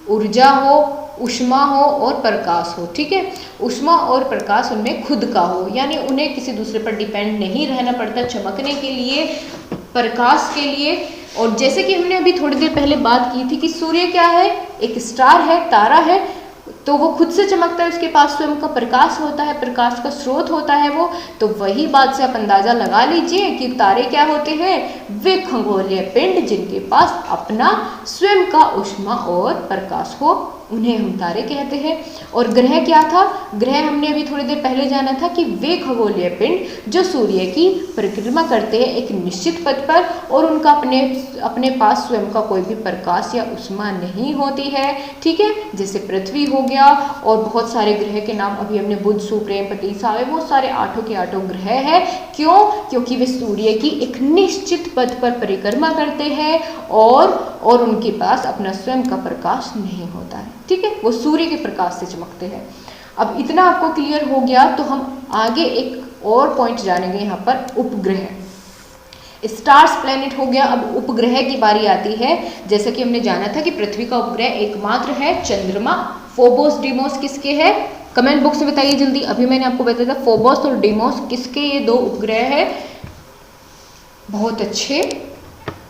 ऊर्जा हो, ऊष्मा हो और प्रकाश हो। ठीक है, ऊष्मा और प्रकाश उनमें खुद का हो, यानी उन्हें किसी दूसरे पर डिपेंड नहीं रहना पड़ता चमकने के लिए, प्रकाश के लिए। और जैसे कि हमने अभी थोड़ी देर पहले बात की थी कि सूर्य क्या है, एक स्टार है, तारा है, तो वो खुद से चमकता है, उसके पास स्वयं का प्रकाश होता है, प्रकाश का स्रोत होता है वो। तो वही बात से आप अंदाजा लगा लीजिए कि तारे क्या होते हैं, वे खगोलीय पिंड जिनके पास अपना स्वयं का ऊष्मा और प्रकाश हो, उन्हें हम तारे कहते हैं। और ग्रह क्या था, ग्रह हमने अभी थोड़ी देर पहले जाना था कि वे खगोलीय पिंड जो सूर्य की परिक्रमा करते हैं एक निश्चित पथ पर, और उनका अपने पास स्वयं का कोई भी प्रकाश या ऊष्मा नहीं होती है। ठीक है, जैसे पृथ्वी हो गया, और बहुत सारे ग्रह के नाम अभी हमने बुध, शुक्र, बृहस्पति, सारे वो सारे 8 के 8 ग्रह है। क्यों, क्योंकि वे सूर्य की एक निश्चित पथ पर परिक्रमा करते हैं और उनके पास अपना स्वयं का प्रकाश नहीं होता है। ठीक है, वो सूर्य के प्रकाश से चमकते हैं। अब इतना आपको क्लियर हो गया, तो हम आगे एक और पॉइंट जानेंगे यहाँ पर, उपग्रह। स्टार्स प्लेनेट हो गया। अब उपग्रह की बारी आती है। जैसा कि हमने जाना था कि पृथ्वी का उपग्रह एकमात्र है चंद्रमा। फोबोस, डीमोस किसके है, कमेंट बॉक्स में बताइए जल्दी। अभी मैंने आपको बताया था फोबोस और डीमोस किसके, ये 2 उपग्रह है। बहुत अच्छे,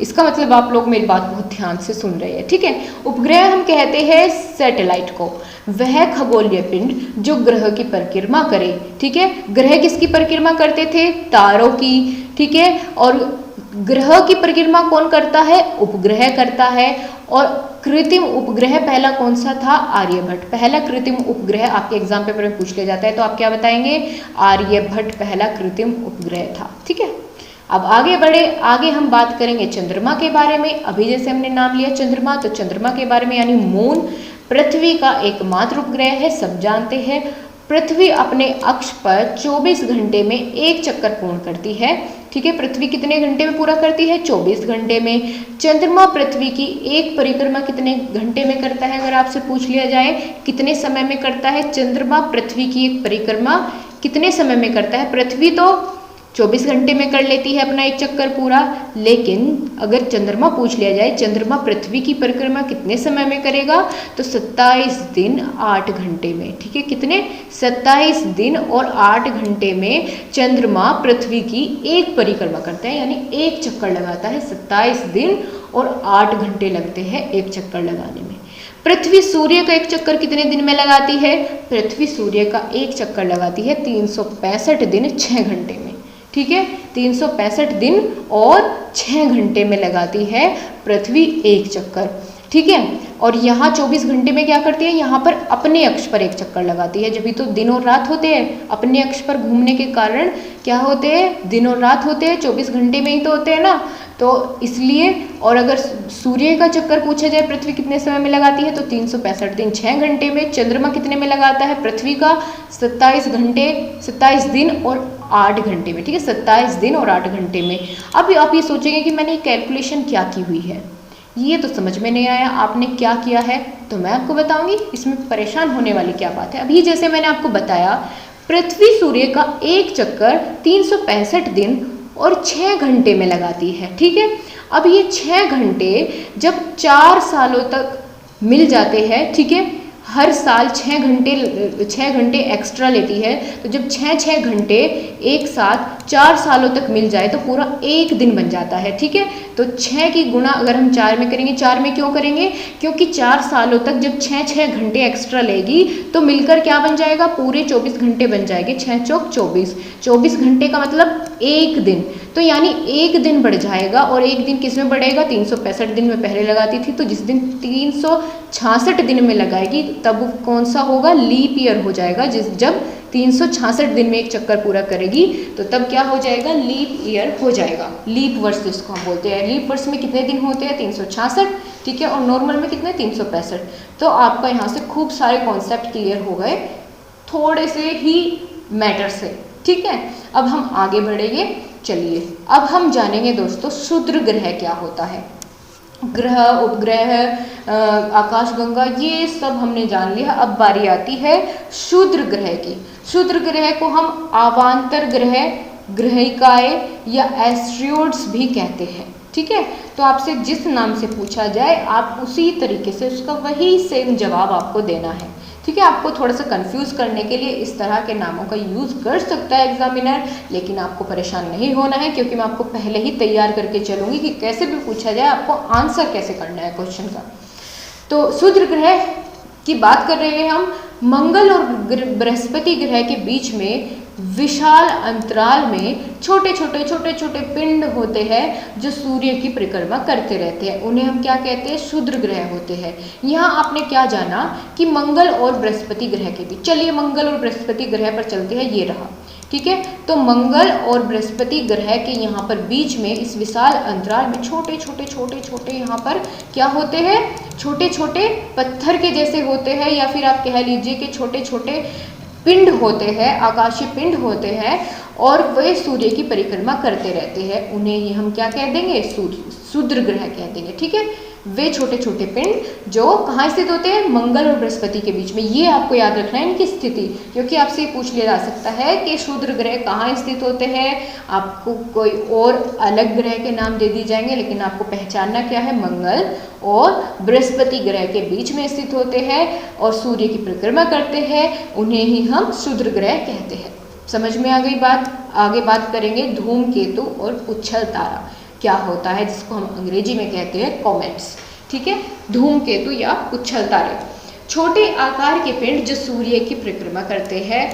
इसका मतलब आप लोग मेरी बात बहुत ध्यान से सुन रहे हैं। ठीक है, उपग्रह हम कहते हैं सैटेलाइट को, वह खगोलीय पिंड जो ग्रह की परिक्रमा करे। ठीक है, ग्रह किसकी परिक्रमा करते थे, तारों की। ठीक है, और ग्रह की परिक्रमा कौन करता है, उपग्रह करता है। और कृत्रिम उपग्रह पहला कौन सा था, आर्यभट्ट। पहला कृत्रिम उपग्रह आपके एग्जाम पेपर में पूछ लिया जाता है, तो आप क्या बताएंगे, आर्यभट्ट पहला कृत्रिम उपग्रह था। ठीक है, अब आगे बढ़े, आगे हम बात करेंगे चंद्रमा के बारे में। अभी जैसे हमने नाम लिया चंद्रमा, तो चंद्रमा के बारे में, यानी मून पृथ्वी का एकमात्र उपग्रह है, सब जानते हैं। पृथ्वी अपने अक्ष पर 24 घंटे में एक चक्कर पूर्ण करती है। ठीक है, पृथ्वी कितने घंटे में पूरा करती है, 24 घंटे में। चंद्रमा पृथ्वी की एक परिक्रमा कितने घंटे में करता है, अगर आपसे पूछ लिया जाए कितने समय में करता है, चंद्रमा पृथ्वी की एक परिक्रमा कितने समय में करता है। पृथ्वी तो 24 घंटे में कर लेती है अपना एक चक्कर पूरा, लेकिन अगर चंद्रमा पूछ लिया जाए चंद्रमा पृथ्वी की परिक्रमा कितने समय में करेगा, तो 27 दिन 8 घंटे में। ठीक है, कितने, 27 दिन और 8 घंटे में चंद्रमा पृथ्वी की एक परिक्रमा करता है, यानी एक चक्कर लगाता है। 27 दिन और 8 घंटे लगते हैं एक चक्कर लगाने में। पृथ्वी सूर्य का एक चक्कर कितने दिन में लगाती है, पृथ्वी सूर्य का एक चक्कर लगाती है 365 दिन 6 घंटे में। ठीक है, 365 दिन और 6 घंटे में लगाती है पृथ्वी एक चक्कर। ठीक है, और यहाँ 24 घंटे में क्या करती है, यहाँ पर अपने अक्ष पर एक चक्कर लगाती है। जब भी तो दिन और रात होते हैं, अपने अक्ष पर घूमने के कारण क्या होते हैं, दिन और रात होते हैं, 24 घंटे में ही तो होते हैं ना, तो इसलिए। और अगर सूर्य का चक्कर पूछा जाए पृथ्वी कितने समय में लगाती है, तो 365 दिन 6 घंटे में। चंद्रमा कितने में लगाता है, पृथ्वी का 27 दिन और 8 घंटे में। ठीक है, 27 दिन और 8 घंटे में। अब आप ये सोचेंगे कि मैंने कैलकुलेशन क्या की हुई है, ये तो समझ में नहीं आया, आपने क्या किया है, तो मैं आपको बताऊंगी इसमें परेशान होने वाली क्या बात है। अभी जैसे मैंने आपको बताया पृथ्वी सूर्य का एक चक्कर 365 दिन और 6 घंटे में लगाती है। ठीक है, अब ये 6 घंटे जब 4 सालों तक मिल जाते हैं, ठीक है, हर साल 6 घंटे एक्स्ट्रा लेती है, तो जब 6 घंटे एक साथ 4 सालों तक मिल जाए तो पूरा एक दिन बन जाता है। ठीक है, तो 6 की गुणा अगर हम 4 में करेंगे, 4 में क्यों करेंगे, क्योंकि 4 सालों तक जब 6 घंटे एक्स्ट्रा लेगी तो मिलकर क्या बन जाएगा, पूरे 24 घंटे बन जाएंगे। 6 चौक 24, 24 घंटे का मतलब एक दिन, तो यानी एक दिन बढ़ जाएगा। और एक दिन किस में बढ़ेगा, 365 दिन में पहले लगाती थी, तो जिस दिन 366 दिन में लगाएगी तब कौन सा होगा, लीप ईयर हो जाएगा। जब 366 दिन में एक चक्कर पूरा करेगी तो तब क्या हो जाएगा, लीप ईयर हो जाएगा। लीप वर्ष जिसको हम बोलते हैं। लीप वर्ष में कितने दिन होते हैं, 366, ठीक है, और नॉर्मल में कितने, 365। तो आपका यहाँ से खूब सारे कॉन्सेप्ट क्लियर हो गए थोड़े से ही मैटर से। ठीक है, अब हम आगे बढ़ेंगे। चलिए अब हम जानेंगे दोस्तों क्षुद्र ग्रह क्या होता है। ग्रह, उपग्रह, आकाशगंगा, ये सब हमने जान लिया। अब बारी आती है क्षुद्र ग्रह की। क्षुद्र ग्रह को हम अवांतर ग्रह, ग्रहिकाएं या एस्ट्रोइड्स भी कहते हैं। ठीक है, तो आपसे जिस नाम से पूछा जाए आप उसी तरीके से उसका वही सेम जवाब आपको देना है। ठीक है, आपको थोड़ा सा कंफ्यूज करने के लिए इस तरह के नामों का यूज़ कर सकता है एग्जामिनर, लेकिन आपको परेशान नहीं होना है, क्योंकि मैं आपको पहले ही तैयार करके चलूँगी कि कैसे भी पूछा जाए आपको आंसर कैसे करना है क्वेश्चन का। तो क्षुद्र ग्रह की बात कर रहे हैं हम। मंगल और बृहस्पति ग्रह के बीच में विशाल अंतराल में छोटे छोटे पिंड होते हैं जो सूर्य की परिक्रमा करते रहते हैं, उन्हें हम क्या कहते हैं, क्षुद्र ग्रह होते हैं। यहाँ आपने क्या जाना कि मंगल और बृहस्पति ग्रह के बीच, चलिए मंगल और बृहस्पति ग्रह पर चलते हैं, ये रहा। ठीक है, तो मंगल और बृहस्पति ग्रह के यहाँ पर बीच में इस विशाल अंतराल में छोटे छोटे यहाँ पर क्या होते हैं, छोटे छोटे पत्थर के जैसे होते हैं, या फिर आप कह लीजिए कि छोटे छोटे पिंड होते हैं, आकाशीय पिंड होते हैं, और वे सूर्य की परिक्रमा करते रहते हैं। उन्हें ही हम क्या कह देंगे, क्षुद्र ग्रह कह देंगे। ठीक है, वे छोटे छोटे पिंड जो कहाँ स्थित होते हैं, मंगल और बृहस्पति के बीच में। ये आपको याद रखना है इनकी स्थिति, क्योंकि आपसे ये पूछ लिया जा सकता है कि क्षुद्र ग्रह कहाँ स्थित होते हैं। आपको कोई और अलग ग्रह के नाम दे दिए जाएंगे, लेकिन आपको पहचानना क्या है, मंगल और बृहस्पति ग्रह के बीच में स्थित होते हैं और सूर्य की परिक्रमा करते हैं, उन्हें ही हम क्षुद्र ग्रह कहते हैं। समझ में आ गई बात। आगे बात करेंगे धूमकेतु और उच्छल तारा क्या होता है, जिसको हम अंग्रेजी में कहते हैं कॉमेट्स। ठीक है, धूमकेतु या उच्छल तारे छोटे आकार के पिंड जो सूर्य की परिक्रमा करते हैं।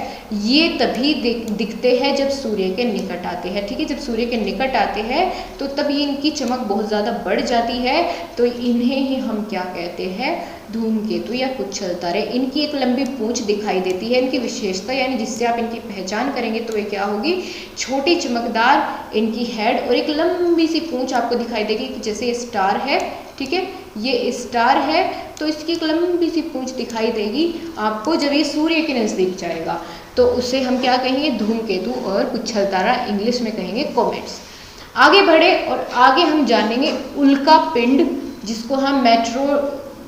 ये तभी दिखते हैं जब सूर्य के निकट आते हैं। ठीक है, जब सूर्य के निकट आते हैं तो तब ये इनकी चमक बहुत ज़्यादा बढ़ जाती है, तो इन्हें ही हम क्या कहते हैं, धूमकेतु या उच्छल तारे। इनकी एक लंबी पूंछ दिखाई देती है। इनकी विशेषता यानी जिससे आप इनकी पहचान करेंगे तो ये क्या होगी, छोटी चमकदार इनकी हेड और एक लंबी सी पूंछ आपको दिखाई देगी कि जैसे ये स्टार है। ठीक है, ये स्टार है तो इसकी एक लंबी सी पूंछ दिखाई देगी आपको जब ये सूर्य के नज़दीक जाएगा, तो उसे हम क्या कहेंगे, धूमकेतु और उच्छल तारा, इंग्लिश में कहेंगे कॉमेट्स। आगे बढ़े और आगे हम जानेंगे उल्का पिंड, जिसको हम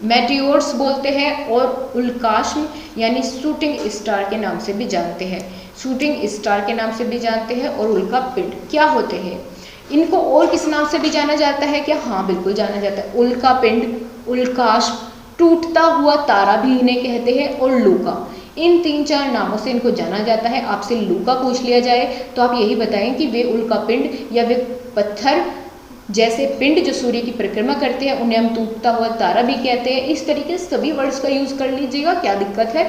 मेटियोर्स बोलते हैं, और उल्काश्म यानी शूटिंग स्टार के नाम से भी जानते हैं। शूटिंग स्टार के नाम से भी जानते हैं। और उल्का पिंड क्या होते हैं, इनको और किस नाम से भी जाना जाता है क्या, हाँ बिल्कुल जाना जाता है। उल्का पिंड, उल्काश्म, टूटता हुआ तारा भी इन्हें कहते हैं, और लूका, इन 3-4 नामों से इनको जाना जाता है। आपसे लूका पूछ लिया जाए तो आप यही बताएं कि वे उल्का पिंड या वे पत्थर जैसे पिंड जो सूर्य की परिक्रमा करते हैं उन्हें हम टूटता हुआ तारा भी कहते हैं। इस तरीके से सभी वर्ड्स का यूज़ कर लीजिएगा, क्या दिक्कत है।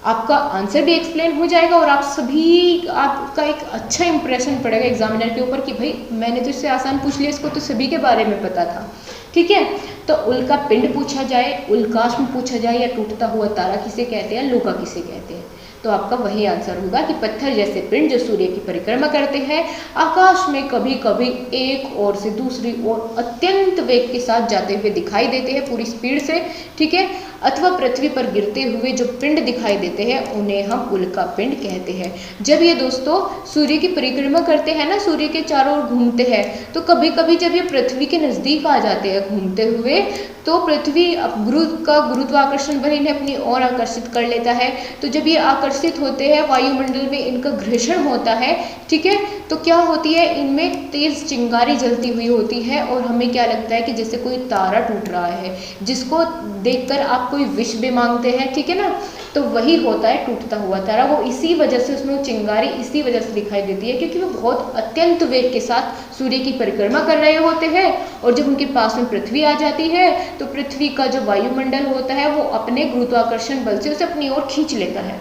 आपका आंसर भी एक्सप्लेन हो जाएगा और आपका एक अच्छा इंप्रेशन पड़ेगा एग्जामिनर के ऊपर कि भाई मैंने तो इससे आसान पूछ लिया, इसको तो सभी के बारे में पता था। ठीक है, तो उल्का पिंड पूछा जाए, उल्काश्म पूछा जाए, या टूटता हुआ तारा किसे कहते हैं, लूका किसे कहते हैं, तो आपका वही आंसर होगा कि पत्थर जैसे पिंड जो सूर्य की परिक्रमा करते हैं, आकाश में कभी कभी एक ओर से दूसरी ओर अत्यंत वेग के साथ जाते हुए दिखाई देते हैं, पूरी स्पीड से। ठीक है, अथवा पृथ्वी पर गिरते हुए जो पिंड दिखाई देते हैं उन्हें हम उल्का पिंड कहते हैं। जब ये दोस्तों सूर्य की परिक्रमा करते हैं ना, सूर्य के चारों ओर घूमते हैं, तो कभी कभी जब ये पृथ्वी के नज़दीक आ जाते हैं घूमते हुए, तो पृथ्वी अब गुरुत्वाकर्षण बल इन्हें अपनी ओर आकर्षित कर लेता है। तो जब ये आकर्षित होते हैं वायुमंडल में इनका घर्षण होता है, ठीक है, तो क्या होती है, इनमें तेज चिंगारी जलती हुई होती है और हमें क्या लगता है कि जैसे कोई तारा टूट रहा है, जिसको देखकर आप कोई विश भी मांगते हैं, ठीक है ना, तो वही होता है टूटता हुआ तारा। वो इसी वजह से उसमें चिंगारी इसी वजह से दिखाई देती है क्योंकि वो बहुत अत्यंत वेग के साथ सूर्य की परिक्रमा कर रहे होते हैं और जब उनके पास में पृथ्वी आ जाती है तो पृथ्वी का जो वायुमंडल होता है वो अपने गुरुत्वाकर्षण बल से उसे अपनी ओर खींच लेता है,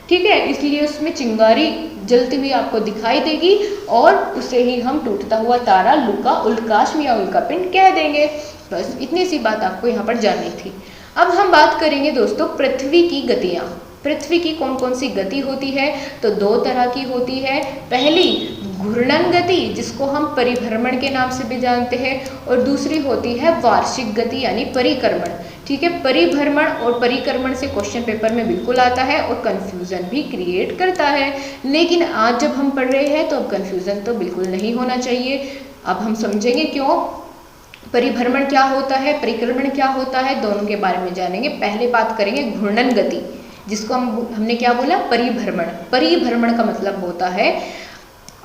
ठीक है, इसलिए उसमें चिंगारी जलती हुई आपको दिखाई देगी और उसे ही हम टूटता हुआ तारा, लुका, उल्काश्म या उल्कापिंड कह देंगे। बस इतनी सी बात आपको यहाँ पर जाननी थी। अब हम बात करेंगे दोस्तों पृथ्वी की गतियाँ। पृथ्वी की कौन कौन सी गति होती है, तो दो तरह की होती है। पहली घूर्णन गति, जिसको हम परिभ्रमण के नाम से भी जानते हैं, और दूसरी होती है वार्षिक गति यानी परिक्रमण, ठीक है। परिभ्रमण और परिक्रमण से क्वेश्चन पेपर में बिल्कुल आता है और कंफ्यूजन भी क्रिएट करता है, लेकिन आज जब हम पढ़ रहे हैं तो अब कंफ्यूजन तो बिल्कुल नहीं होना चाहिए। अब हम समझेंगे क्यों, परिभ्रमण क्या होता है, परिक्रमण क्या होता है, दोनों के बारे में जानेंगे। पहले बात करेंगे घूर्णन गति, जिसको हमने क्या बोला, परिभ्रमण। परिभ्रमण का मतलब होता है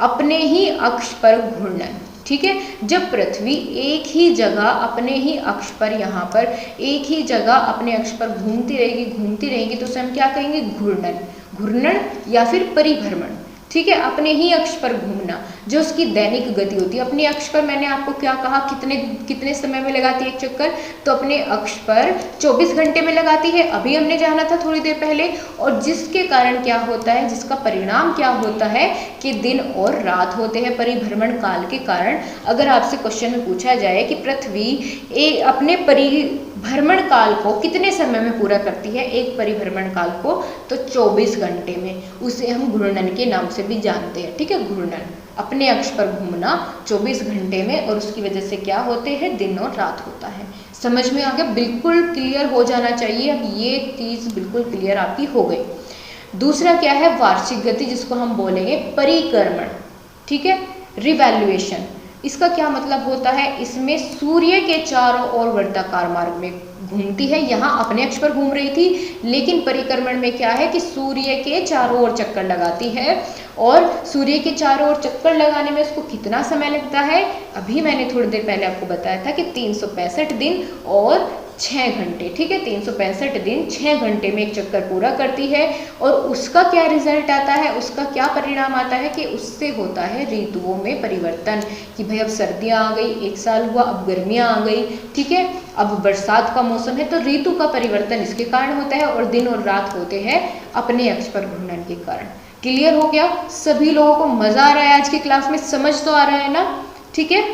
अपने ही अक्ष पर घूर्णन, ठीक है। जब पृथ्वी एक ही जगह अपने ही अक्ष पर, यहाँ पर एक ही जगह अपने अक्ष पर घूमती रहेगी तो उसे हम क्या कहेंगे, घूर्णन, घूर्णन या फिर परिभ्रमण, ठीक है। अपने ही अक्ष पर घूमना जो उसकी दैनिक गति होती है। अपने अक्ष पर मैंने आपको क्या कहा, कितने समय में लगाती है एक चक्कर, तो अपने अक्ष पर 24 घंटे में लगाती है, अभी हमने जाना था थोड़ी देर पहले। और जिसके कारण क्या होता है, जिसका परिणाम क्या होता है कि दिन और रात होते हैं परिभ्रमण काल के कारण। अगर आपसे क्वेश्चन में पूछा जाए कि पृथ्वी अपने परिभ्रमण काल को कितने समय में पूरा करती है, एक परिभ्रमण काल को, तो 24 घंटे में, उसे हम घूर्णन के नाम से भी जानते हैं, ठीक है। घूर्णन, अपने अक्ष पर घूमना 24 घंटे में, और उसकी वजह से क्या होते हैं, दिन और रात होता है। समझ में आ गया, बिल्कुल क्लियर हो जाना चाहिए। अब ये चीज बिल्कुल क्लियर आपकी हो गई। दूसरा क्या है, वार्षिक गति, जिसको हम बोलेंगे परिक्रमण, ठीक है, रिवैल्यूएशन। इसका क्या मतलब होता है, इसमें सूर्य के चारों ओर वर्ताकार मार्ग में घूमती है। यहाँ अपने अक्ष पर घूम रही थी, लेकिन परिक्रमण में क्या है कि सूर्य के चारों ओर चक्कर लगाती है। और सूर्य के चारों ओर चक्कर लगाने में उसको कितना समय लगता है, अभी मैंने थोड़ी देर पहले आपको बताया था कि 365 दिन और 6 घंटे, ठीक है। 365 दिन 6 घंटे में एक चक्कर पूरा करती है। और उसका क्या रिजल्ट आता है, उसका क्या परिणाम आता है कि उससे होता है ऋतुओं में परिवर्तन, कि भाई अब सर्दियाँ आ गई, एक साल हुआ, अब गर्मियाँ आ गई, ठीक है, अब बरसात का मौसम है, तो ऋतु का परिवर्तन इसके कारण होता है। और दिन और रात होते हैं अपने अक्ष पर घूर्णन के कारण। क्लियर हो गया, सभी लोगों को मजा आ रहा है आज की क्लास में, समझ तो आ रहा है ना, ठीक है।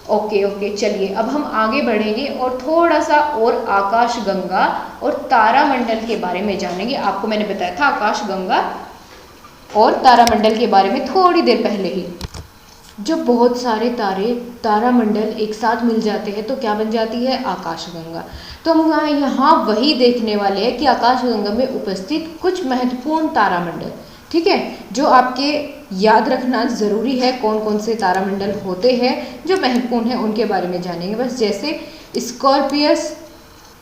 ओके, चलिए अब हम आगे बढ़ेंगे और थोड़ा सा और आकाशगंगा और तारामंडल के बारे में जानेंगे। आपको मैंने बताया था आकाशगंगा और तारामंडल के बारे में थोड़ी देर पहले ही। जब बहुत सारे तारामंडल एक साथ मिल जाते हैं तो क्या बन जाती है, आकाशगंगा। तो हम यहाँ वही देखने वाले हैं कि आकाशगंगा में उपस्थित कुछ महत्वपूर्ण तारामंडल, ठीक है, जो आपके याद रखना ज़रूरी है। कौन कौन से तारामंडल होते हैं जो महत्वपूर्ण हैं, उनके बारे में जानेंगे बस। जैसे स्कॉर्पियस,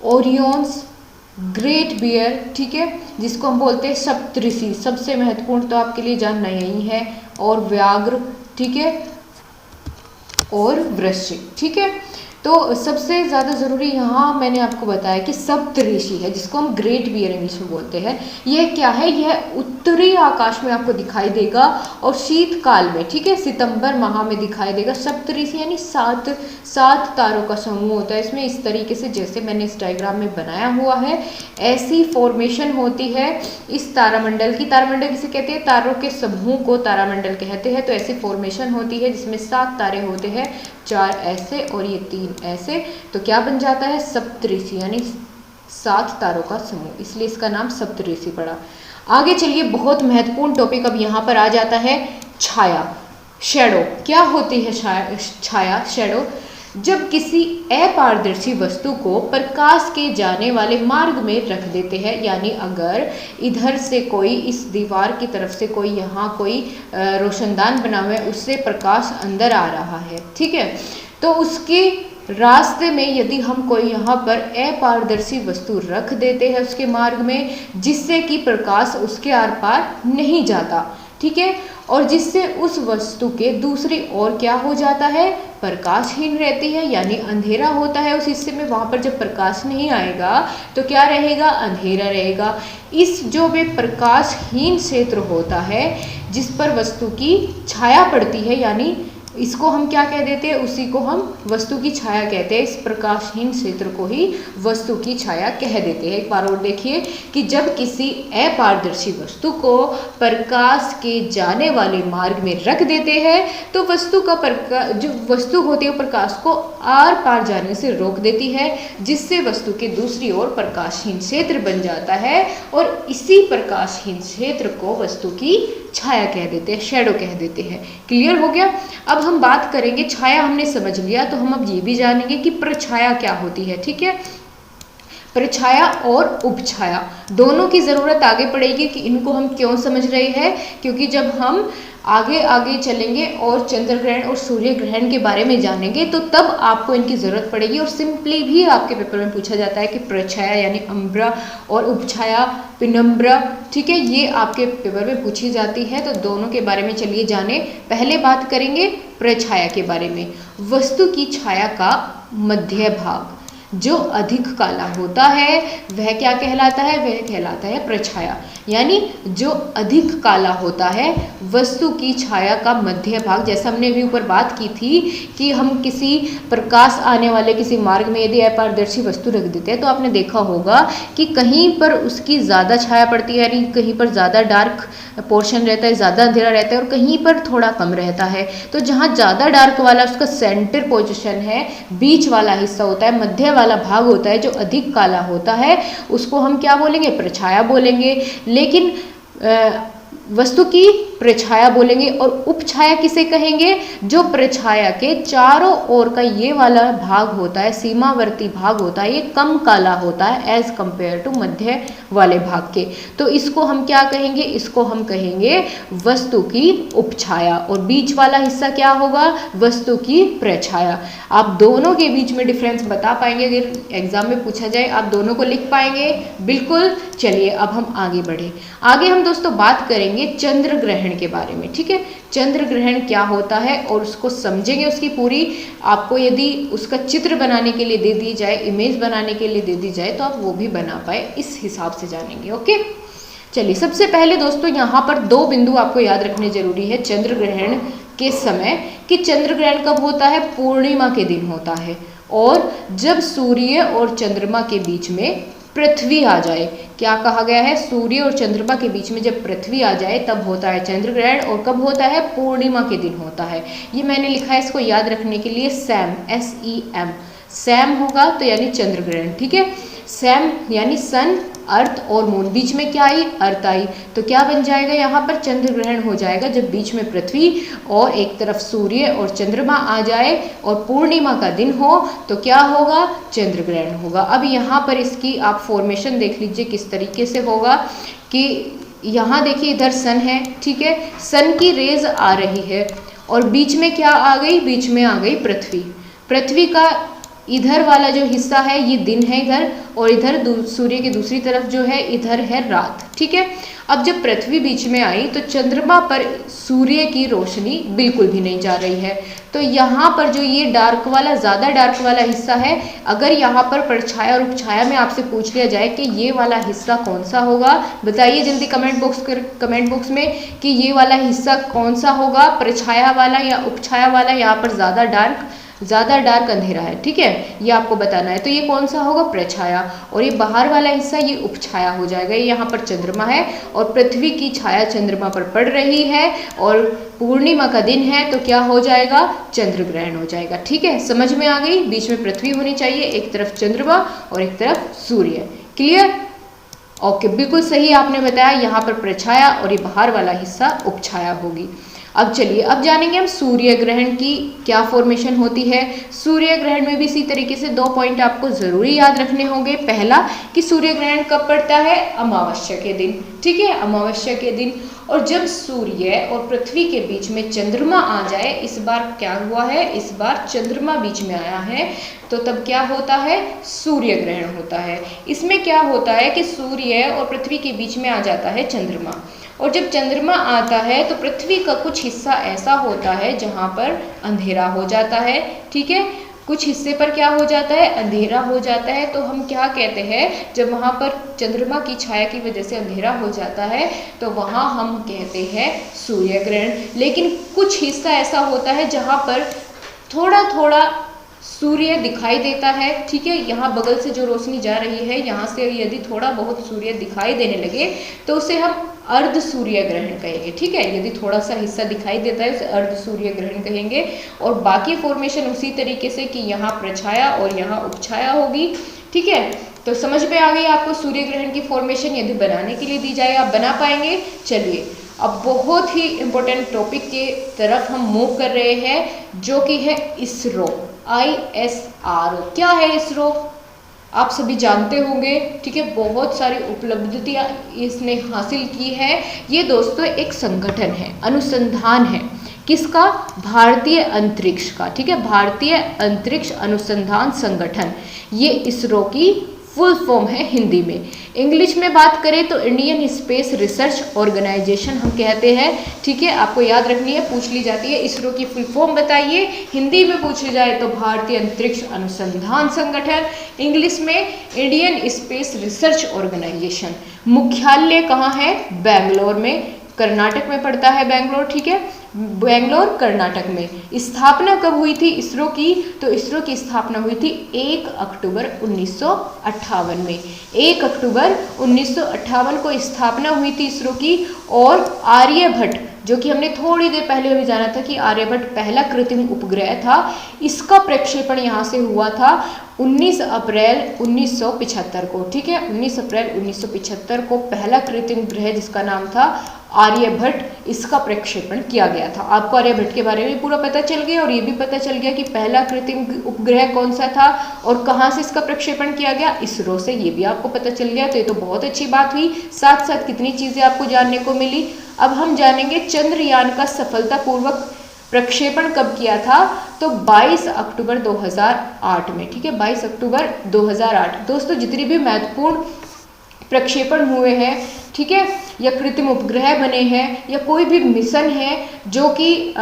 ओरियंस, ग्रेट बियर, ठीक है, जिसको हम बोलते हैं सप्तऋषि, सबसे महत्वपूर्ण तो आपके लिए जानना यही है, और व्याघ्र, ठीक है, और वृश्चिक, ठीक है। तो सबसे ज़्यादा ज़रूरी यहाँ मैंने आपको बताया कि सप्तऋषि है, जिसको हम ग्रेट बियर इंग्लिश में बोलते हैं। यह क्या है, यह उत्तरी आकाश में आपको दिखाई देगा और शीतकाल में, ठीक है, सितंबर माह में दिखाई देगा। सप्तऋषि यानी सात तारों का समूह होता है इसमें, इस तरीके से जैसे मैंने इस डायग्राम में बनाया हुआ है, ऐसी फॉर्मेशन होती है इस तारामंडल की। तारामंडल किसे कहते हैं, तारों के समूह को तारामंडल कहते हैं। तो ऐसी फॉर्मेशन होती है जिसमें 7 तारे होते हैं, 4 ऐसे और ये 3 ऐसे, तो क्या बन जाता है, सप्तऋषि यानी 7 तारों का समूह, इसलिए इसका नाम सप्तऋषि पड़ा। आगे चलिए, बहुत महत्वपूर्ण टॉपिक अब यहाँ पर आ जाता है, छाया, शैडो। क्या होती है छाया, शैडो? जब किसी अपारदर्शी वस्तु को प्रकाश के जाने वाले मार्ग में रख देते हैं, यानी अगर इधर से कोई, इस दीवार की तरफ से कोई, यहाँ कोई रोशनदान बना हुआ है, उससे प्रकाश अंदर आ रहा है, ठीक है, तो उसके रास्ते में यदि हम कोई यहाँ पर अपारदर्शी वस्तु रख देते हैं उसके मार्ग में, जिससे कि प्रकाश उसके आर पार नहीं जाता, ठीक है, और जिससे उस वस्तु के दूसरी ओर क्या हो जाता है, प्रकाशहीन रहती है, यानी अंधेरा होता है उस हिस्से में। वहाँ पर जब प्रकाश नहीं आएगा तो क्या रहेगा, अंधेरा रहेगा। इस जो भी प्रकाशहीन क्षेत्र होता है जिस पर वस्तु की छाया पड़ती है, यानी इसको हम क्या कह देते हैं, उसी को हम वस्तु की छाया कहते हैं। इस प्रकाशहीन क्षेत्र को ही वस्तु की छाया कह देते हैं। एक बार और देखिए कि जब किसी अपारदर्शी वस्तु को प्रकाश के जाने वाले मार्ग में रख देते हैं तो वस्तु का जो वस्तु होती है प्रकाश को आर पार जाने से रोक देती है, जिससे वस्तु के दूसरी ओर प्रकाशहीन क्षेत्र बन जाता है, और इसी प्रकाशहीन क्षेत्र को वस्तु की छाया कह देते हैं, शैडो कह देते हैं। क्लियर हो गया। अब हम बात करेंगे, छाया हमने समझ लिया, तो हम अब ये भी जानेंगे कि प्रछाया क्या होती है, ठीक है। प्रछाया और उपछाया दोनों की ज़रूरत आगे पड़ेगी कि इनको हम क्यों समझ रहे हैं, क्योंकि जब हम आगे आगे चलेंगे और चंद्र ग्रहण और सूर्य ग्रहण के बारे में जानेंगे तो तब आपको इनकी ज़रूरत पड़ेगी। और सिंपली भी आपके पेपर में पूछा जाता है कि प्रछाया यानी अम्ब्रा और उपछाया पिनम्ब्रा, ठीक है, ये आपके पेपर में पूछी जाती है। तो दोनों के बारे में चलिए जाने। पहले बात करेंगे प्रछाया के बारे में। वस्तु की छाया का मध्य भाग जो अधिक काला होता है वह क्या कहलाता है, वह कहलाता है प्रछाया। यानी जो अधिक काला होता है वस्तु की छाया का मध्य भाग, जैसा हमने अभी ऊपर बात की थी कि हम किसी प्रकाश आने वाले किसी मार्ग में यदि अपारदर्शी वस्तु रख देते हैं तो आपने देखा होगा कि कहीं पर उसकी ज़्यादा छाया पड़ती है, यानी कहीं पर ज़्यादा डार्क पोर्शन रहता है, ज़्यादा अंधेरा रहता है, और कहीं पर थोड़ा कम रहता है। तो जहाँ ज़्यादा डार्क वाला उसका सेंटर पोजिशन है, बीच वाला हिस्सा होता है, मध्य वाला भाग होता है जो अधिक काला होता है, उसको हम क्या बोलेंगे, प्रछाया बोलेंगे। लेकिन वस्तु की प्रछाया बोलेंगे। और उपछाया किसे कहेंगे, जो प्रछाया के चारों ओर का ये वाला भाग होता है, सीमावर्ती भाग होता है, ये कम काला होता है एज कंपेयर टू मध्य वाले भाग के। तो इसको हम क्या कहेंगे, इसको हम कहेंगे वस्तु की उपछाया। और बीच वाला हिस्सा क्या होगा, वस्तु की प्रछाया। आप दोनों के बीच में डिफरेंस बता पाएंगे, अगर एग्जाम में पूछा जाए आप दोनों को लिख पाएंगे, बिल्कुल। चलिए अब हम आगे बढ़े। आगे हम दोस्तों बात करेंगे चंद्र ग्रहण के बारे में, ठीक है। चंद्र ग्रहण क्या होता है और उसको समझेंगे, उसकी पूरी आपको यदि उसका चित्र बनाने के लिए दे दी जाए, इमेज बनाने के लिए दे दी जाए तो आप वो भी बना पाए, इस हिसाब से जानेंगे। ओके, चलिए सबसे पहले दोस्तों यहाँ पर दो बिंदु आपको याद रखने जरूरी है चंद्र ग्रहण के समय, कि चंद्र ग्रहण कब होता है, पूर्णिमा के दिन होता है, और जब सूर्य और चंद्रमा के बीच में पृथ्वी आ जाए। क्या कहा गया है, सूर्य और चंद्रमा के बीच में जब पृथ्वी आ जाए तब होता है चंद्र ग्रहण। और कब होता है, पूर्णिमा के दिन होता है। ये मैंने लिखा है इसको याद रखने के लिए, सैम, SEM, सैम होगा तो यानी चंद्र ग्रहण, ठीक है। सैम यानी सन, अर्थ और मून, बीच में क्या आई, अर्थ आई, तो क्या बन जाएगा, यहाँ पर चंद्र ग्रहण हो जाएगा जब बीच में पृथ्वी और एक तरफ सूर्य और चंद्रमा आ जाए और पूर्णिमा का दिन हो तो क्या होगा, चंद्र ग्रहण होगा। अब यहाँ पर इसकी आप फॉर्मेशन देख लीजिए किस तरीके से होगा, कि यहाँ देखिए इधर सन है, ठीक है, सन की रेज आ रही है और बीच में क्या आ गई, बीच में आ गई पृथ्वी। पृथ्वी का इधर वाला जो हिस्सा है ये दिन है इधर, और इधर सूर्य की दूसरी तरफ जो है इधर है रात, ठीक है। अब जब पृथ्वी बीच में आई तो चंद्रमा पर सूर्य की रोशनी बिल्कुल भी नहीं जा रही है। तो यहाँ पर जो ये डार्क वाला, ज़्यादा डार्क वाला हिस्सा है, अगर यहाँ पर प्रछाया और उपछाया में आपसे पूछ लिया जाए कि ये वाला हिस्सा कौन सा होगा, बताइए जल्दी कमेंट बॉक्स में कि ये वाला हिस्सा कौन सा होगा, प्रछाया वाला या उपछाया वाला। यहाँ पर ज़्यादा डार्क अंधेरा है, ठीक है, ये आपको बताना है। तो ये कौन सा होगा, प्रछाया। और ये बाहर वाला हिस्सा ये उपछाया हो जाएगा। ये यहाँ पर चंद्रमा है और पृथ्वी की छाया चंद्रमा पर पड़ रही है और पूर्णिमा का दिन है तो क्या हो जाएगा, चंद्र ग्रहण हो जाएगा, ठीक है। समझ में आ गई, बीच में पृथ्वी होनी चाहिए, एक तरफ चंद्रमा और एक तरफ सूर्य। क्लियर, ओके, बिल्कुल सही आपने बताया। यहाँ पर प्रछाया और ये बाहर वाला हिस्सा उपछाया होगी। अब चलिए, अब जानेंगे हम सूर्य ग्रहण की क्या फॉर्मेशन होती है। सूर्य ग्रहण में भी इसी तरीके से 2 पॉइंट आपको जरूरी याद रखने होंगे। पहला कि सूर्य ग्रहण कब पड़ता है, अमावस्या के दिन, ठीक है, अमावस्या के दिन। और जब सूर्य और पृथ्वी के बीच में चंद्रमा आ जाए, इस बार क्या हुआ है, इस बार चंद्रमा बीच में आया है, तो तब क्या होता है, सूर्य ग्रहण होता है। इसमें क्या होता है कि सूर्य और पृथ्वी के बीच में आ जाता है चंद्रमा, और जब चंद्रमा आता है तो पृथ्वी का कुछ हिस्सा ऐसा होता है जहाँ पर अंधेरा हो जाता है, ठीक है, कुछ हिस्से पर क्या हो जाता है, अंधेरा हो जाता है। तो हम क्या कहते हैं, जब वहाँ पर चंद्रमा की छाया की वजह से अंधेरा हो जाता है तो वहाँ हम कहते हैं सूर्य ग्रहण। लेकिन कुछ हिस्सा ऐसा होता है जहाँ पर थोड़ा थोड़ा सूर्य दिखाई देता है, ठीक है, यहाँ बगल से जो रोशनी जा रही है, यहाँ से यदि थोड़ा बहुत सूर्य दिखाई देने लगे तो उसे हम अर्ध सूर्य ग्रहण कहेंगे, ठीक है, यदि थोड़ा सा हिस्सा दिखाई देता है उसे अर्ध सूर्य ग्रहण कहेंगे। और बाकी फॉर्मेशन उसी तरीके से कि यहाँ प्रछाया और यहाँ उपछाया होगी, ठीक है। तो समझ में आ गई आपको सूर्य ग्रहण की फॉर्मेशन, यदि बनाने के लिए दी जाए आप बना पाएंगे। चलिए, अब बहुत ही इंपॉर्टेंट टॉपिक के तरफ हम मूव कर रहे हैं, जो कि है इसरो, ISRO। क्या है इसरो, आप सभी जानते होंगे, ठीक है, बहुत सारी उपलब्धियां इसने हासिल की है। ये दोस्तों एक संगठन है, अनुसंधान है, किसका, भारतीय अंतरिक्ष का, ठीक है, भारतीय अंतरिक्ष अनुसंधान संगठन, ये इसरो की फुल फॉर्म है हिंदी में। इंग्लिश में बात करें तो इंडियन स्पेस रिसर्च ऑर्गेनाइजेशन हम कहते हैं, ठीक है, आपको याद रखनी है, पूछ ली जाती है इसरो की फुल फॉर्म बताइए। हिंदी में पूछी जाए तो भारतीय अंतरिक्ष अनुसंधान संगठन, इंग्लिश में इंडियन स्पेस रिसर्च ऑर्गेनाइजेशन। मुख्यालय कहाँ है, बेंगलोर में, कर्नाटक में पड़ता है बेंगलोर, ठीक है, बेंगलोर कर्नाटक में। स्थापना कब हुई थी इसरो की, तो इसरो की स्थापना हुई थी 1 अक्टूबर 1958 में। 1 अक्टूबर 1958 को स्थापना हुई थी इसरो की। और आर्यभट्ट, जो कि हमने थोड़ी देर पहले अभी जाना था कि आर्यभट्ट पहला कृत्रिम उपग्रह था, इसका प्रक्षेपण यहाँ से हुआ था 19 अप्रैल 1975 को, ठीक है, 19 अप्रैल 1975 को पहला कृत्रिम ग्रह जिसका नाम था आर्यभट्ट, इसका प्रक्षेपण किया गया था। आपको आर्यभट्ट के बारे में पूरा पता चल गया और ये भी पता चल गया कि पहला कृत्रिम उपग्रह कौन सा था और कहाँ से इसका प्रक्षेपण किया गया, इसरो से, ये भी आपको पता चल गया। तो ये तो बहुत अच्छी बात हुई, साथ साथ कितनी चीज़ें आपको जानने को मिली। अब हम जानेंगे चंद्रयान का सफलतापूर्वक प्रक्षेपण कब किया था, तो 22 अक्टूबर 2008 में, ठीक है, 22 अक्टूबर 2008। दोस्तों, जितनी भी महत्वपूर्ण प्रक्षेपण हुए हैं, ठीक है, या कृत्रिम उपग्रह बने हैं, या कोई भी मिशन है जो कि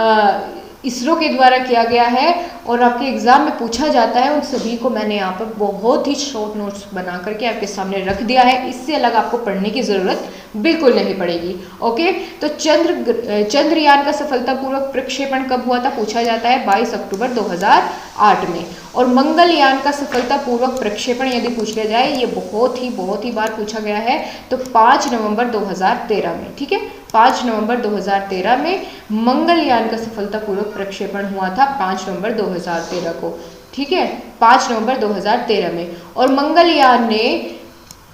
इसरो के द्वारा किया गया है और आपके एग्जाम में पूछा जाता है, उन सभी को मैंने यहाँ पर बहुत ही शॉर्ट नोट्स बना करके आपके सामने रख दिया है। इससे अलग आपको पढ़ने की ज़रूरत बिल्कुल नहीं पड़ेगी। ओके, तो चंद्रयान का सफलतापूर्वक प्रक्षेपण कब हुआ था, पूछा जाता है 22 अक्टूबर 2008 में। और मंगलयान का सफलतापूर्वक प्रक्षेपण यदि पूछ लिया जाए, ये बहुत ही बार पूछा गया है, तो 5 नवंबर 2013 में, ठीक है, 5 नवंबर 2013 में मंगलयान का सफलतापूर्वक प्रक्षेपण हुआ था, 5 नवंबर 2013 को, ठीक है, 5 नवंबर 2013 में। और मंगलयान ने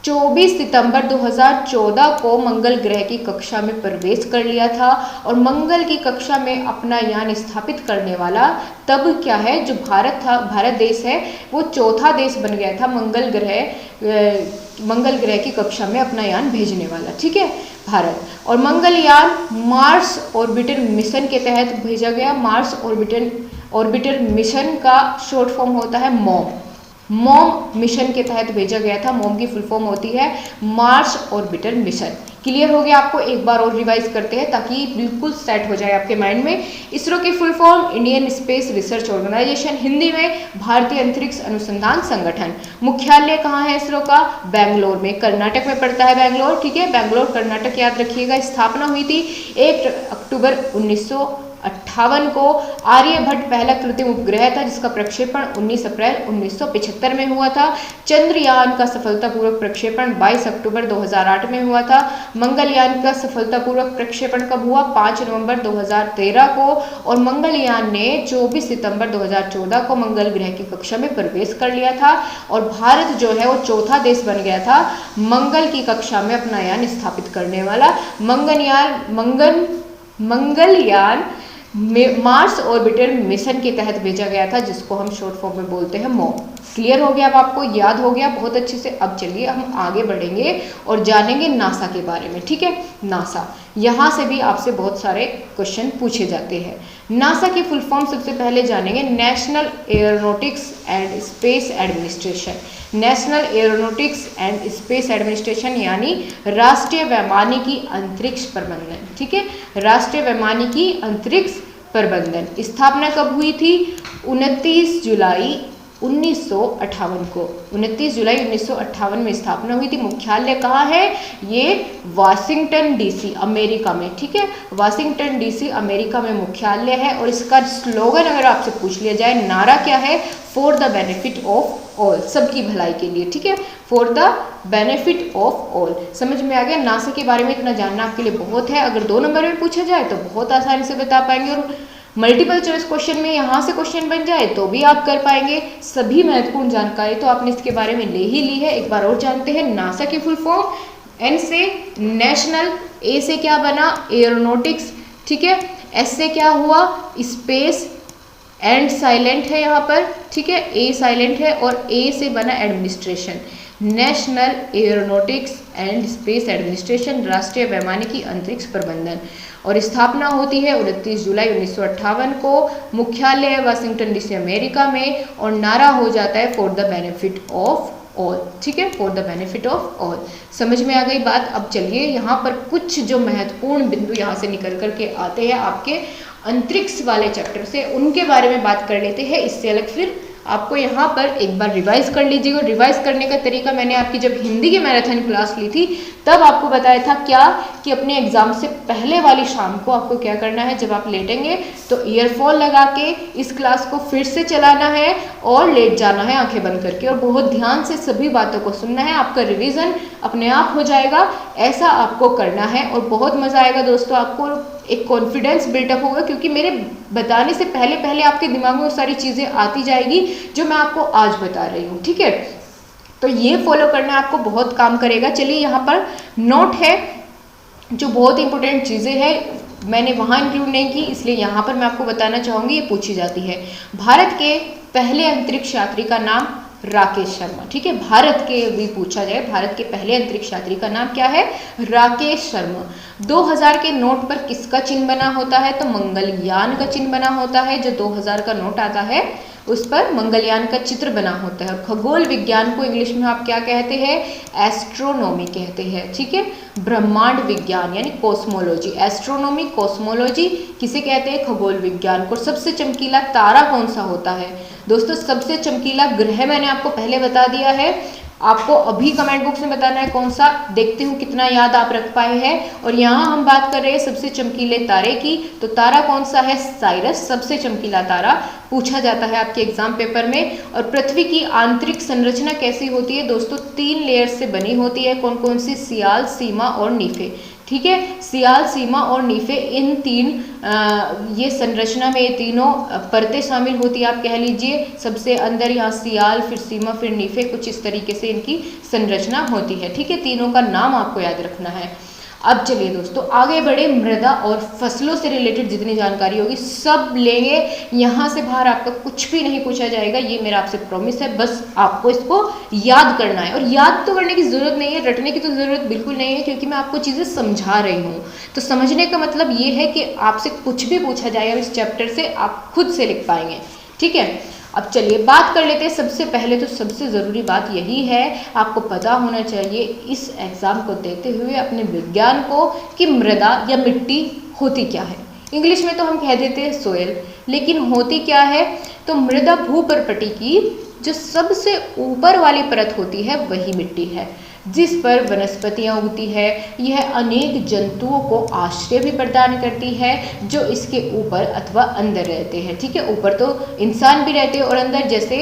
24 सितंबर 2014 को मंगल ग्रह की कक्षा में प्रवेश कर लिया था। और मंगल की कक्षा में अपना यान स्थापित करने वाला तब क्या है, जो भारत देश है, वो चौथा देश बन गया था मंगल ग्रह की कक्षा में अपना यान भेजने वाला, ठीक है, भारत। और मंगलयान मार्स ऑर्बिटर मिशन के तहत भेजा गया। मार्स ऑर्बिटर मिशन का शॉर्ट फॉर्म होता है मॉम मिशन के तहत भेजा गया था। मॉम की फुल फॉर्म होती है मार्स ऑर्बिटर मिशन। क्लियर हो गया आपको, एक बार और रिवाइज करते हैं ताकि बिल्कुल सेट हो जाए आपके माइंड में। इसरो की full form Indian space research organisation, Hindi में भारतीय अंतरिक्ष अनुसंधान संगठन। मुख्यालय कहाँ है इसरो का, बेंगलोर में, कर्नाटक में पड़ता है बेंगलोर, ठीक है, बेंगलोर कर्नाटक याद रखिएगा। स्थापना हुई थी 1 अक्टूबर 1958 को। आर्यभट्ट पहला कृत्रिम उपग्रह था जिसका प्रक्षेपण 19 अप्रैल 1975 में हुआ था। चंद्रयान का सफलतापूर्वक प्रक्षेपण 22 अक्टूबर 2008 में हुआ था। मंगलयान का सफलतापूर्वक प्रक्षेपण कब हुआ, 5 नवंबर 2013 को। और मंगलयान ने 24 सितंबर 2014 को मंगल ग्रह की कक्षा में प्रवेश कर लिया था। और भारत जो है वो चौथा देश बन गया था मंगल की कक्षा में अपना यान स्थापित करने वाला। मंगलयान मार्स ऑर्बिटर मिशन के तहत भेजा गया था, जिसको हम शॉर्ट फॉर्म में बोलते हैं मॉम। क्लियर हो गया अब आपको, याद हो गया बहुत अच्छे से। अब चलिए हम आगे बढ़ेंगे और जानेंगे नासा के बारे में। ठीक है, नासा, यहाँ से भी आपसे बहुत सारे क्वेश्चन पूछे जाते हैं। नासा की फुल फॉर्म सबसे पहले जानेंगे, national aeronautics and space administration. National aeronautics and space administration यानी राष्ट्रीय वैमानिकी अंतरिक्ष प्रबंधन। ठीक है, राष्ट्रीय वैमानिकी अंतरिक्ष प्रबंधन। स्थापना कब हुई थी? 29 जुलाई 1958 को। 29 जुलाई 1958 में स्थापना हुई थी। मुख्यालय कहाँ है? ये वाशिंगटन डीसी, अमेरिका में। ठीक है, वाशिंगटन डीसी अमेरिका में मुख्यालय है। और इसका स्लोगन अगर आपसे पूछ लिया जाए, नारा क्या है? For the benefit of all, सबकी भलाई के लिए। ठीक है, for the benefit of all. समझ में आ गया? नासा के बारे में इतना जानना आपके लिए बहुत है। अगर 2 नंबर में पूछा जाए तो बहुत आसानी से बता पाएंगे, और मल्टीपल चॉइस क्वेश्चन में यहाँ से क्वेश्चन बन जाए तो भी आप कर पाएंगे। सभी महत्वपूर्ण जानकारी तो आपने इसके बारे में ले ही ली है। एक बार और जानते हैं नासा की फुल फॉर्म। एन से नेशनल, ए से क्या बना? एरोनॉटिक्स। ठीक है, एस से क्या हुआ? स्पेस, एंड साइलेंट है यहाँ पर। ठीक है, ए साइलेंट है, और ए से बना administration, national aeronautics and space administration, राष्ट्रीय वैमानिकी अंतरिक्ष प्रबंधन। और स्थापना होती है 29 जुलाई 1958 को। मुख्यालय है वाशिंगटन डीसी अमेरिका में, और नारा हो जाता है for the benefit of all. ठीक है, for the benefit of all. समझ में आ गई बात? अब चलिए यहाँ पर कुछ जो महत्वपूर्ण बिंदु यहाँ से निकल कर के आते हैं आपके अंतरिक्ष वाले चैप्टर से, उनके बारे में बात कर लेते हैं। इससे अलग फिर आपको यहाँ पर एक बार रिवाइज कर लीजिएगा। रिवाइज करने का तरीका मैंने आपकी जब हिंदी की मैराथन क्लास ली थी तब आपको बताया था क्या, कि अपने एग्जाम से पहले वाली शाम को आपको क्या करना है, जब आप लेटेंगे तो ईयरफोन लगा के इस क्लास को फिर से चलाना है और लेट जाना है आंखें बंद करके, और बहुत ध्यान से सभी बातों को सुनना है। आपका रिवीजन अपने आप हो जाएगा, ऐसा आपको करना है और बहुत मजा आएगा दोस्तों। आपको एक कॉन्फिडेंस बिल्टअप होगा, क्योंकि मेरे बताने से पहले पहले आपके दिमाग में वो सारी चीज़ें आती जाएगी जो मैं आपको आज बता रही हूँ। ठीक है, तो ये फॉलो करना आपको बहुत काम करेगा। चलिए यहाँ पर नोट है जो बहुत इंपॉर्टेंट चीज़ें हैं, मैंने वहाँ इंक्लूड नहीं की, इसलिए यहाँ पर मैं आपको बताना चाहूँगी, ये पूछी जाती है। भारत के पहले अंतरिक्ष यात्री का नाम राकेश शर्मा। ठीक है, भारत के भी पूछा जाए, भारत के पहले अंतरिक्ष यात्री का नाम क्या है? राकेश शर्मा। 2000 के नोट पर किसका चिन्ह बना होता है? तो मंगलयान का चिन्ह बना होता है। जो 2000 का नोट आता है उस पर मंगलयान का चित्र बना होता है। खगोल विज्ञान को इंग्लिश में आप क्या कहते हैं? एस्ट्रोनॉमी कहते हैं। ठीक है, ब्रह्मांड विज्ञान यानी कॉस्मोलॉजी। एस्ट्रोनॉमी, कॉस्मोलॉजी किसे कहते हैं? खगोल विज्ञान को। सबसे चमकीला तारा कौन सा होता है? दोस्तों सबसे चमकीला ग्रह मैंने आपको पहले बता दिया है, आपको अभी कमेंट बॉक्स में बताना है कौन सा। देखते हूँ कितना याद आप रख पाए हैं। और यहाँ हम बात कर रहे हैं सबसे चमकीले तारे की, तो तारा कौन सा है? साइरस, सबसे चमकीला तारा पूछा जाता है आपके एग्जाम पेपर में। और पृथ्वी की आंतरिक संरचना कैसी होती है दोस्तों? 3 लेयर से बनी होती है। कौन कौन सी? सियाल, सीमा और नीफे। ठीक है, सियाल, सीमा और नीफे, इन 3 ये संरचना में ये तीनों परतें शामिल होती है, आप कह लीजिए। सबसे अंदर यहाँ सियाल, फिर सीमा, फिर नीफे, कुछ इस तरीके से इनकी संरचना होती है। ठीक है, तीनों का नाम आपको याद रखना है। अब चलिए दोस्तों आगे बढ़े। मृदा और फसलों से रिलेटेड जितनी जानकारी होगी सब लेंगे, यहाँ से बाहर आपका कुछ भी नहीं पूछा जाएगा, ये मेरा आपसे प्रॉमिस है। बस आपको इसको याद करना है, और याद तो करने की ज़रूरत नहीं है, रटने की तो ज़रूरत बिल्कुल नहीं है, क्योंकि मैं आपको चीज़ें समझा रही हूँ। तो समझने का मतलब ये है कि आपसे कुछ भी पूछा जाएगा इस चैप्टर से आप खुद से लिख पाएंगे। ठीक है, अब चलिए बात कर लेते हैं। सबसे पहले तो सबसे ज़रूरी बात यही है, आपको पता होना चाहिए इस एग्ज़ाम को देते हुए अपने विज्ञान को, कि मृदा या मिट्टी होती क्या है। इंग्लिश में तो हम कह देते हैं सोयल, लेकिन होती क्या है? तो मृदा भूपर्पटी की जो सबसे ऊपर वाली परत होती है वही मिट्टी है, जिस पर वनस्पतियाँ उगती है। यह अनेक जंतुओं को आश्रय भी प्रदान करती है जो इसके ऊपर अथवा अंदर रहते हैं। ठीक है, ऊपर तो इंसान भी रहते हैं और अंदर जैसे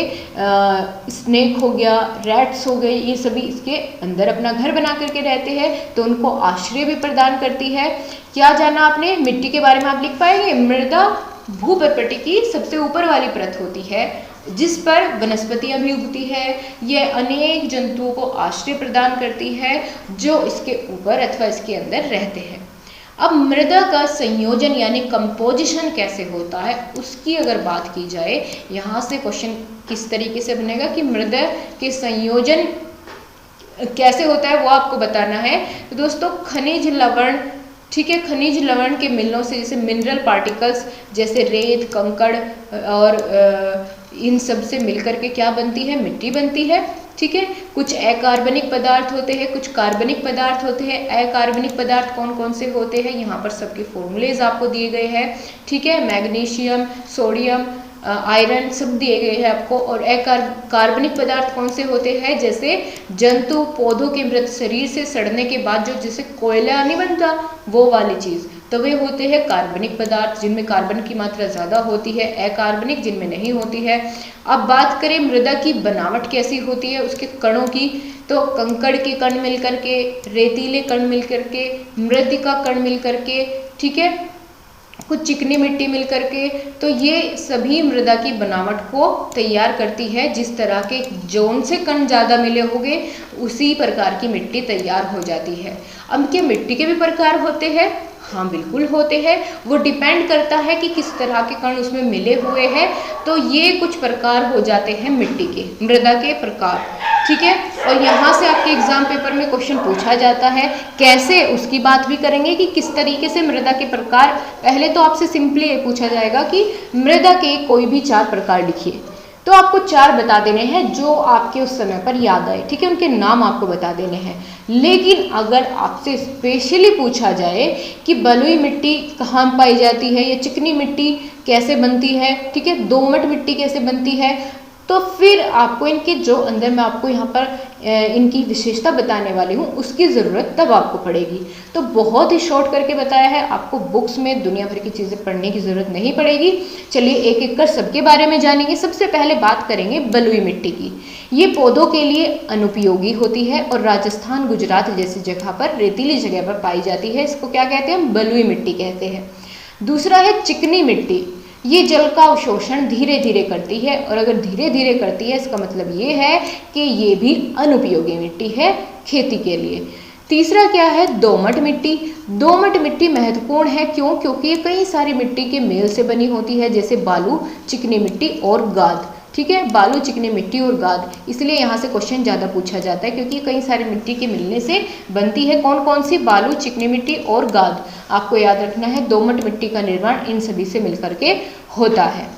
स्नेक हो गया, रैट्स हो गए, ये सभी इसके अंदर अपना घर बना करके रहते हैं, तो उनको आश्रय भी प्रदान करती है। क्या जाना आपने? मिट्टी के बारे में आप लिख पाएंगे। मृदा भूपर्पटी की सबसे ऊपर वाली परत होती है जिस पर वनस्पतियां भी उगती है। यह अनेक जंतुओं को आश्रय प्रदान करती है जो इसके ऊपर अथवा इसके अंदर रहते हैं। अब मृदा का संयोजन यानी कंपोजिशन कैसे होता है उसकी अगर बात की जाए, यहाँ से क्वेश्चन किस तरीके से बनेगा कि मृदा के संयोजन कैसे होता है वो आपको बताना है। तो दोस्तों खनिज लवण, ठीक है, खनिज लवण के मिलनों से जैसे मिनरल पार्टिकल्स जैसे रेत, कंकड़ और इन सब से मिलकर के क्या बनती है, मिट्टी बनती है। ठीक है, कुछ अकार्बनिक पदार्थ होते हैं, कुछ कार्बनिक पदार्थ होते हैं। अकार्बनिक पदार्थ कौन कौन से होते हैं, यहाँ पर सबके फॉर्मूलेज आपको दिए गए हैं। ठीक है, मैग्नीशियम, सोडियम, आयरन सब दिए गए हैं आपको। और कार्बनिक पदार्थ कौन से होते हैं, जैसे जंतु, पौधों के मृत शरीर से सड़ने के बाद जो जैसे कोयला नहीं बनता वो वाली चीज़, तो वे होते हैं कार्बनिक पदार्थ जिनमें कार्बन की मात्रा ज़्यादा होती है, अकार्बनिक जिनमें नहीं होती है। अब बात करें मृदा की बनावट कैसी होती है, उसके कणों की, तो कंकड़ के कण मिलकर के, रेतीले कण मिलकर के, मृतिका कण मिलकर के, ठीक है, कुछ चिकनी मिट्टी मिलकर के, तो ये सभी मृदा की बनावट को तैयार करती है। जिस तरह के जोन से कण ज़्यादा मिले होंगे उसी प्रकार की मिट्टी तैयार हो जाती है। अब क्या मिट्टी के भी प्रकार होते हैं, हाँ बिल्कुल होते हैं, वो डिपेंड करता है कि किस तरह के कण उसमें मिले हुए हैं। तो ये कुछ प्रकार हो जाते हैं मिट्टी के, मृदा के प्रकार। ठीक है, और यहाँ से आपके एग्जाम पेपर में क्वेश्चन पूछा जाता है, कैसे उसकी बात भी करेंगे कि किस तरीके से मृदा के प्रकार। पहले तो आपसे सिंपली ये पूछा जाएगा कि मृदा के कोई भी 4 प्रकार लिखिए, तो आपको 4 बता देने हैं जो आपके उस समय पर याद आए। ठीक है, उनके नाम आपको बता देने हैं। लेकिन अगर आपसे स्पेशली पूछा जाए कि बलुई मिट्टी कहाँ पाई जाती है या चिकनी मिट्टी कैसे बनती है, ठीक है, दोमट मिट्टी कैसे बनती है, तो फिर आपको इनके जो अंदर मैं आपको यहाँ पर इनकी विशेषता बताने वाली हूँ उसकी ज़रूरत तब आपको पड़ेगी। तो बहुत ही शॉर्ट करके बताया है, आपको बुक्स में दुनिया भर की चीज़ें पढ़ने की ज़रूरत नहीं पड़ेगी। चलिए एक एक कर सबके बारे में जानेंगे। सबसे पहले बात करेंगे बलुई मिट्टी की। ये पौधों के लिए अनुपयोगी होती है और राजस्थान, गुजरात जैसी जगह पर, रेतीली जगह पर पाई जाती है। इसको क्या कहते हैं, बलुई मिट्टी कहते हैं। दूसरा है चिकनी मिट्टी। ये जल का अवशोषण धीरे धीरे करती है, और अगर धीरे धीरे करती है इसका मतलब ये है कि ये भी अनुपयोगी मिट्टी है खेती के लिए। तीसरा क्या है, दोमट मिट्टी। दोमट मिट्टी महत्वपूर्ण है, क्यों, क्योंकि ये कई सारी मिट्टी के मेल से बनी होती है, जैसे बालू, चिकनी मिट्टी और गाद। ठीक है, बालू, चिकनी मिट्टी और गाद, इसलिए यहाँ से क्वेश्चन ज़्यादा पूछा जाता है क्योंकि कई सारी मिट्टी के मिलने से बनती है। कौन कौन सी, बालू, चिकनी मिट्टी और गाद। आपको याद रखना है दोमट मिट्टी का निर्माण इन सभी से मिलकर के होता है।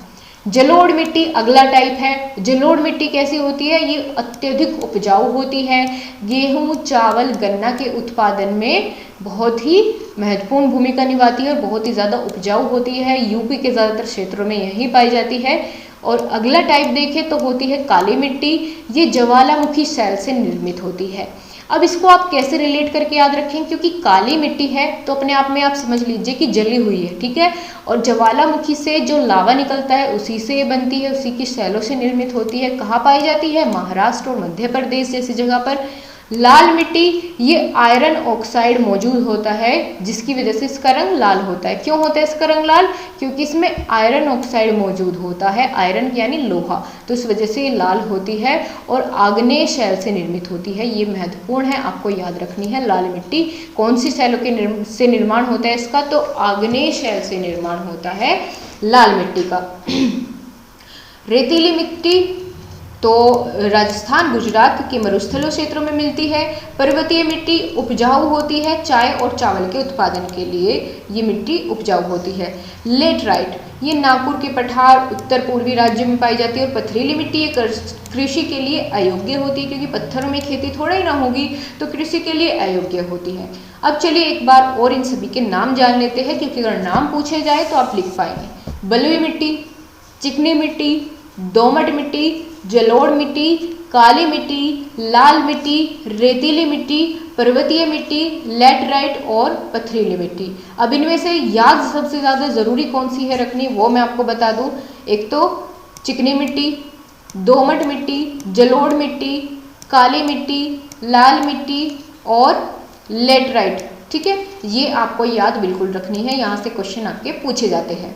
जलोढ़ मिट्टी अगला टाइप है। जलोढ़ मिट्टी कैसी होती है, ये अत्यधिक उपजाऊ होती है। गेहूं, चावल, गन्ना के उत्पादन में बहुत ही महत्वपूर्ण भूमिका निभाती है और बहुत ही ज़्यादा उपजाऊ होती है। यूपी के ज़्यादातर क्षेत्रों में यही पाई जाती है। और अगला टाइप देखें तो होती है काली मिट्टी। ये ज्वालामुखी शैल से निर्मित होती है। अब इसको आप कैसे रिलेट करके याद रखें, क्योंकि काली मिट्टी है तो अपने आप में आप समझ लीजिए कि जली हुई है। ठीक है, और ज्वालामुखी से जो लावा निकलता है उसी से बनती है, उसी की शैलों से निर्मित होती है। कहाँ पाई जाती है, महाराष्ट्र और मध्य प्रदेश जैसी जगह पर। लाल मिट्टी, ये आयरन ऑक्साइड मौजूद होता है जिसकी वजह से इसका रंग लाल होता है। क्यों होता है इसका रंग लाल, क्योंकि इसमें आयरन ऑक्साइड मौजूद होता है, आयरन यानी लोहा, तो इस वजह से ये लाल होती है और आग्नेय शैल से निर्मित होती है। ये महत्वपूर्ण है, आपको याद रखनी है। लाल मिट्टी कौन सी शैलों के से निर्माण होता है इसका, तो आग्नेय शैल से निर्माण होता है लाल मिट्टी का। रेतीली मिट्टी तो राजस्थान, गुजरात के मरुस्थलों क्षेत्रों में मिलती है। पर्वतीय मिट्टी उपजाऊ होती है, चाय और चावल के उत्पादन के लिए ये मिट्टी उपजाऊ होती है। लेटराइट, ये नागपुर के पठार, उत्तर पूर्वी राज्यों में पाई जाती है। और पथरीली मिट्टी ये कृषि के लिए अयोग्य होती है, क्योंकि पत्थरों में खेती थोड़ा ही ना होगी, तो कृषि के लिए अयोग्य होती है। अब चलिए एक बार और इन सभी के नाम जान लेते हैं, क्योंकि अगर नाम पूछे जाए तो आप लिख पाएंगे। बलुई मिट्टी, चिकनी मिट्टी, दोमट मिट्टी, जलोढ़ मिट्टी, काली मिट्टी, लाल मिट्टी, रेतीली मिट्टी, पर्वतीय मिट्टी, लैटराइट और पथरीली मिट्टी। अब इनमें से याद सबसे ज़्यादा ज़रूरी कौन सी है रखनी, वो मैं आपको बता दूं। एक तो चिकनी मिट्टी, दोमट मिट्टी, जलोढ़ मिट्टी, काली मिट्टी, लाल मिट्टी और लैटराइट। ठीक है, ये आपको याद बिल्कुल रखनी है, यहाँ से क्वेश्चन आपके पूछे जाते हैं।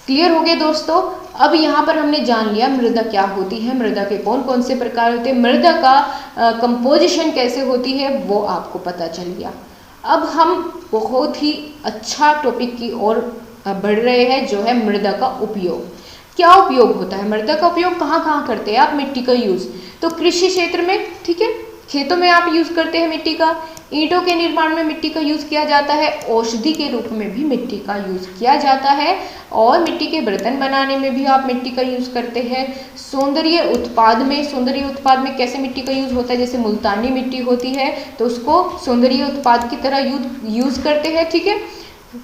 क्लियर हो गए दोस्तों। अब यहाँ पर हमने जान लिया मृदा क्या होती है, मृदा के कौन कौन से प्रकार होते हैं, मृदा का कंपोजिशन कैसे होती है वो आपको पता चल गया। अब हम बहुत ही अच्छा टॉपिक की ओर बढ़ रहे हैं, जो है मृदा का उपयोग। क्या उपयोग होता है मृदा का उपयोग, कहाँ कहाँ करते हैं आप मिट्टी का यूज़? तो कृषि क्षेत्र में, ठीक है, खेतों में आप यूज़ करते हैं मिट्टी का। ईंटों के निर्माण में मिट्टी का यूज़ किया जाता है। औषधि के रूप में भी मिट्टी का यूज़ किया जाता है और मिट्टी के बर्तन बनाने में भी आप मिट्टी का यूज़ करते हैं। सौंदर्य उत्पाद में कैसे मिट्टी का यूज़ होता है? जैसे मुल्तानी मिट्टी होती है तो उसको सौंदर्य उत्पाद की तरह यूज़ करते हैं, ठीक है।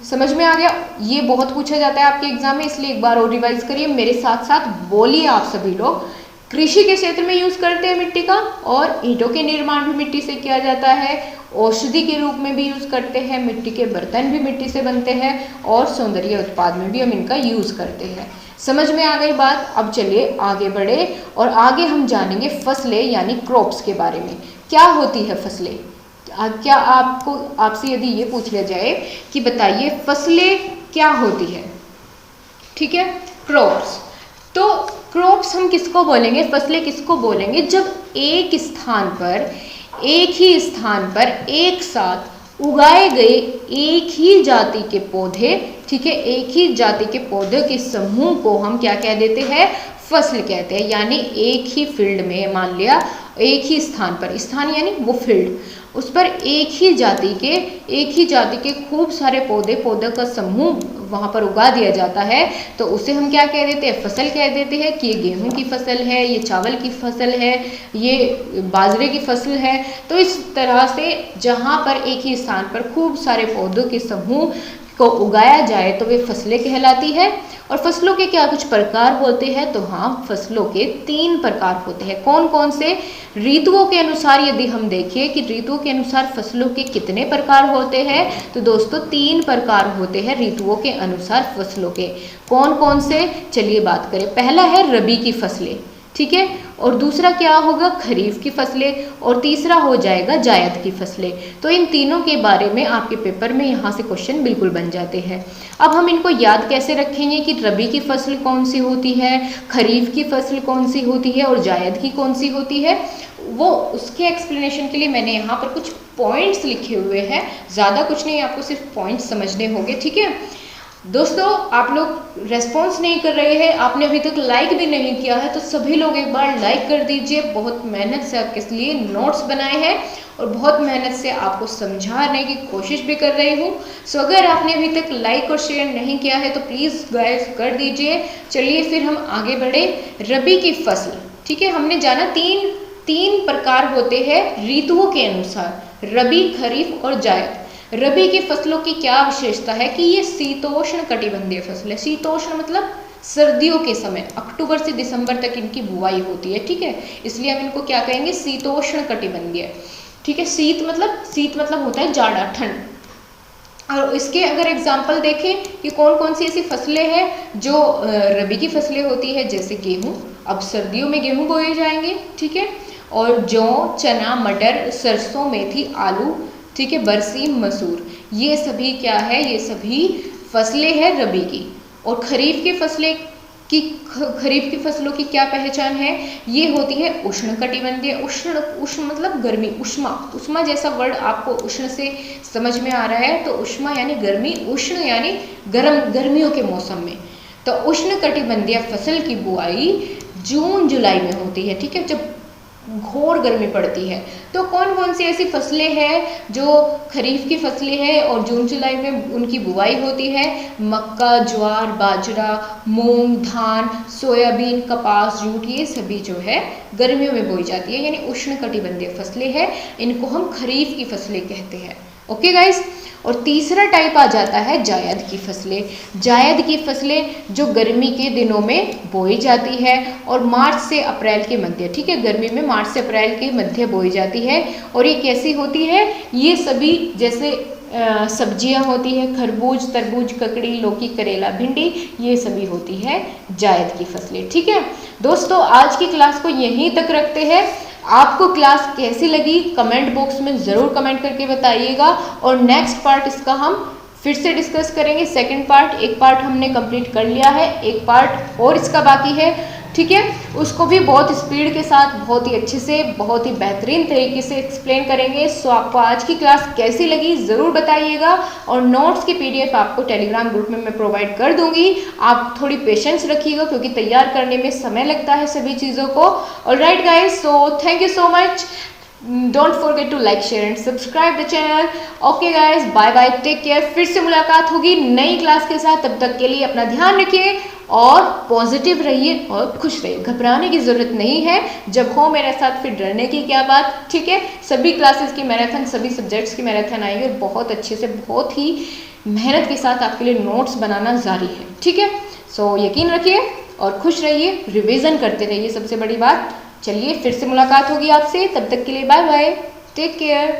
समझ में आ गया? ये बहुत पूछा जाता है आपके एग्जाम में, इसलिए एक बार और रिवाइज करिए मेरे साथ साथ, बोलिए आप सभी लोग। कृषि के क्षेत्र में यूज करते हैं मिट्टी का, और ईंटों के निर्माण भी मिट्टी से किया जाता है। औषधि के रूप में भी यूज करते हैं, मिट्टी के बर्तन भी मिट्टी से बनते हैं, और सौंदर्य उत्पाद में भी हम इनका यूज करते हैं। समझ में आ गई बात? अब चलिए आगे बढ़े और आगे हम जानेंगे फसलें यानी क्रॉप्स के बारे में। क्या होती है फसलें? क्या आपसे यदि ये पूछ लिया जाए कि बताइए फसलें क्या होती है, ठीक है, क्रॉप्स, तो क्रॉप्स हम किसको बोलेंगे, फसलें किसको बोलेंगे? जब एक ही स्थान पर एक साथ उगाए गए एक ही जाति के पौधे, ठीक है, एक ही जाति के पौधों के समूह को हम क्या कह देते हैं? फसल कहते हैं। यानी एक ही फील्ड में, मान लिया एक ही स्थान पर, स्थान यानी वो फील्ड, उस पर एक ही जाति के खूब सारे पौधों का समूह वहाँ पर उगा दिया जाता है, तो उसे हम क्या कह देते हैं? फसल कह देते हैं कि ये गेहूं की फसल है, ये चावल की फसल है, ये बाजरे की फसल है। तो इस तरह से जहाँ पर एक ही स्थान पर खूब सारे पौधों के समूह को उगाया जाए तो वे फसलें कहलाती है। और फसलों के क्या कुछ प्रकार होते हैं? तो हाँ, फसलों के 3 प्रकार होते हैं। कौन कौन से? ऋतुओं के अनुसार यदि हम देखें कि ऋतुओं के अनुसार फसलों के कितने प्रकार होते हैं, तो दोस्तों 3 प्रकार होते हैं ऋतुओं के अनुसार फसलों के। कौन कौन से? चलिए बात करें। पहला है रबी की फसलें, ठीक है, और दूसरा क्या होगा? खरीफ की फसलें, और तीसरा हो जाएगा जायद की फसलें। तो इन तीनों के बारे में आपके पेपर में यहाँ से क्वेश्चन बिल्कुल बन जाते हैं। अब हम इनको याद कैसे रखेंगे कि रबी की फसल कौन सी होती है, खरीफ की फसल कौन सी होती है और जायद की कौन सी होती है? वो उसके एक्सप्लेनेशन के लिए मैंने यहाँ पर कुछ पॉइंट्स लिखे हुए हैं, ज़्यादा कुछ नहीं, आपको सिर्फ पॉइंट्स समझने होंगे, ठीक है। दोस्तों, आप लोग रेस्पॉन्स नहीं कर रहे हैं, आपने अभी तक लाइक भी नहीं किया है, तो सभी लोग एक बार लाइक कर दीजिए। बहुत मेहनत से आपके लिए नोट्स बनाए हैं और बहुत मेहनत से आपको समझाने की कोशिश भी कर रही हूँ। सो अगर आपने अभी तक लाइक और शेयर नहीं किया है तो प्लीज़ गाइस कर दीजिए। चलिए फिर हम आगे बढ़े। रबी की फसल, ठीक है, हमने जाना तीन प्रकार होते हैं ऋतुओं के अनुसार, रबी, खरीफ और जायद। रबी की फसलों की क्या विशेषता है कि ये शीतोष्ण कटिबंधीय फसल है। शीतोष्ण मतलब सर्दियों के समय, अक्टूबर से दिसंबर तक इनकी बुआई होती है, ठीक है, इसलिए हम इनको क्या कहेंगे? शीतोष्ण कटिबंधीय, ठीक है। शीत मतलब होता है जाड़ा, ठंड। और इसके अगर एग्जाम्पल देखें कि कौन कौन सी ऐसी फसलें हैं जो रबी की फसलें होती है, जैसे गेहूँ, अब सर्दियों में गेहूँ बोए जाएंगे, ठीक है, और जौ, चना, मटर, सरसों, मेथी, आलू, ठीक है, बरसीम, मसूर, ये सभी क्या है? ये सभी फसलें हैं रबी की। और खरीफ की फसलों की क्या पहचान है? ये होती है उष्ण कटिबंधीय। उष्ण मतलब गर्मी, उष्मा जैसा वर्ड आपको उष्ण से समझ में आ रहा है, तो उष्मा यानी गर्मी, उष्ण यानी गर्मियों के मौसम में। तो उष्ण कटिबंधीय फसल की बुआई जून जुलाई में होती है, ठीक है, जब घोर गर्मी पड़ती है। तो कौन कौन सी ऐसी फसलें हैं जो खरीफ की फसलें हैं और जून जुलाई में उनकी बुआई होती है? मक्का, ज्वार, बाजरा, मूंग, धान, सोयाबीन, कपास, जूट, ये सभी जो है गर्मियों में बोई जाती है, यानी उष्ण कटिबंधीय फसलें हैं, इनको हम खरीफ की फसलें कहते हैं। Okay guys. और तीसरा टाइप आ जाता है जायद की फसलें। जायद की फसलें जो गर्मी के दिनों में बोई जाती है और मार्च से अप्रैल के मध्य, ठीक है, गर्मी में मार्च से अप्रैल के मध्य बोई जाती है। और ये कैसी होती है? ये सभी जैसे सब्जियां होती है, खरबूज, तरबूज, ककड़ी, लौकी, करेला, भिंडी, ये सभी होती है जायद की फसलें, ठीक है। दोस्तों, आज की क्लास को यहीं तक रखते हैं। आपको क्लास कैसी लगी कमेंट बॉक्स में ज़रूर कमेंट करके बताइएगा, और नेक्स्ट पार्ट इसका हम फिर से डिस्कस करेंगे। सेकंड पार्ट, एक पार्ट हमने कंप्लीट कर लिया है, एक पार्ट और इसका बाकी है, ठीक है, उसको भी बहुत स्पीड के साथ, बहुत ही अच्छे से, बहुत ही बेहतरीन तरीके से एक्सप्लेन करेंगे। सो आपको आज की क्लास कैसी लगी ज़रूर बताइएगा, और नोट्स की PDF आपको टेलीग्राम ग्रुप में मैं प्रोवाइड कर दूंगी। आप थोड़ी पेशेंस रखिएगा क्योंकि तैयार करने में समय लगता है सभी चीज़ों को। Alright guys, so thank you so much. Don't forget to like, share and subscribe the channel. Okay guys, bye bye, take care. फिर से मुलाकात होगी नई क्लास के साथ, तब तक के लिए अपना ध्यान रखिए और पॉजिटिव रहिए और खुश रहिए। घबराने की जरूरत नहीं है, जब हो मेरे साथ फिर डरने की क्या बात। ठीक है, सभी क्लासेस की मैराथन, सभी सब्जेक्ट्स की मैराथन आएगी और बहुत अच्छे से, बहुत ही मेहनत के साथ आपके लिए नोट्स बनाना जारी है। ठीक है, सो यकीन रखिए और खुश रहिए, रिवीजन करते रहिए, सबसे बड़ी बात। चलिए फिर से मुलाकात होगी आपसे, तब तक के लिए बाय बाय, टेक केयर।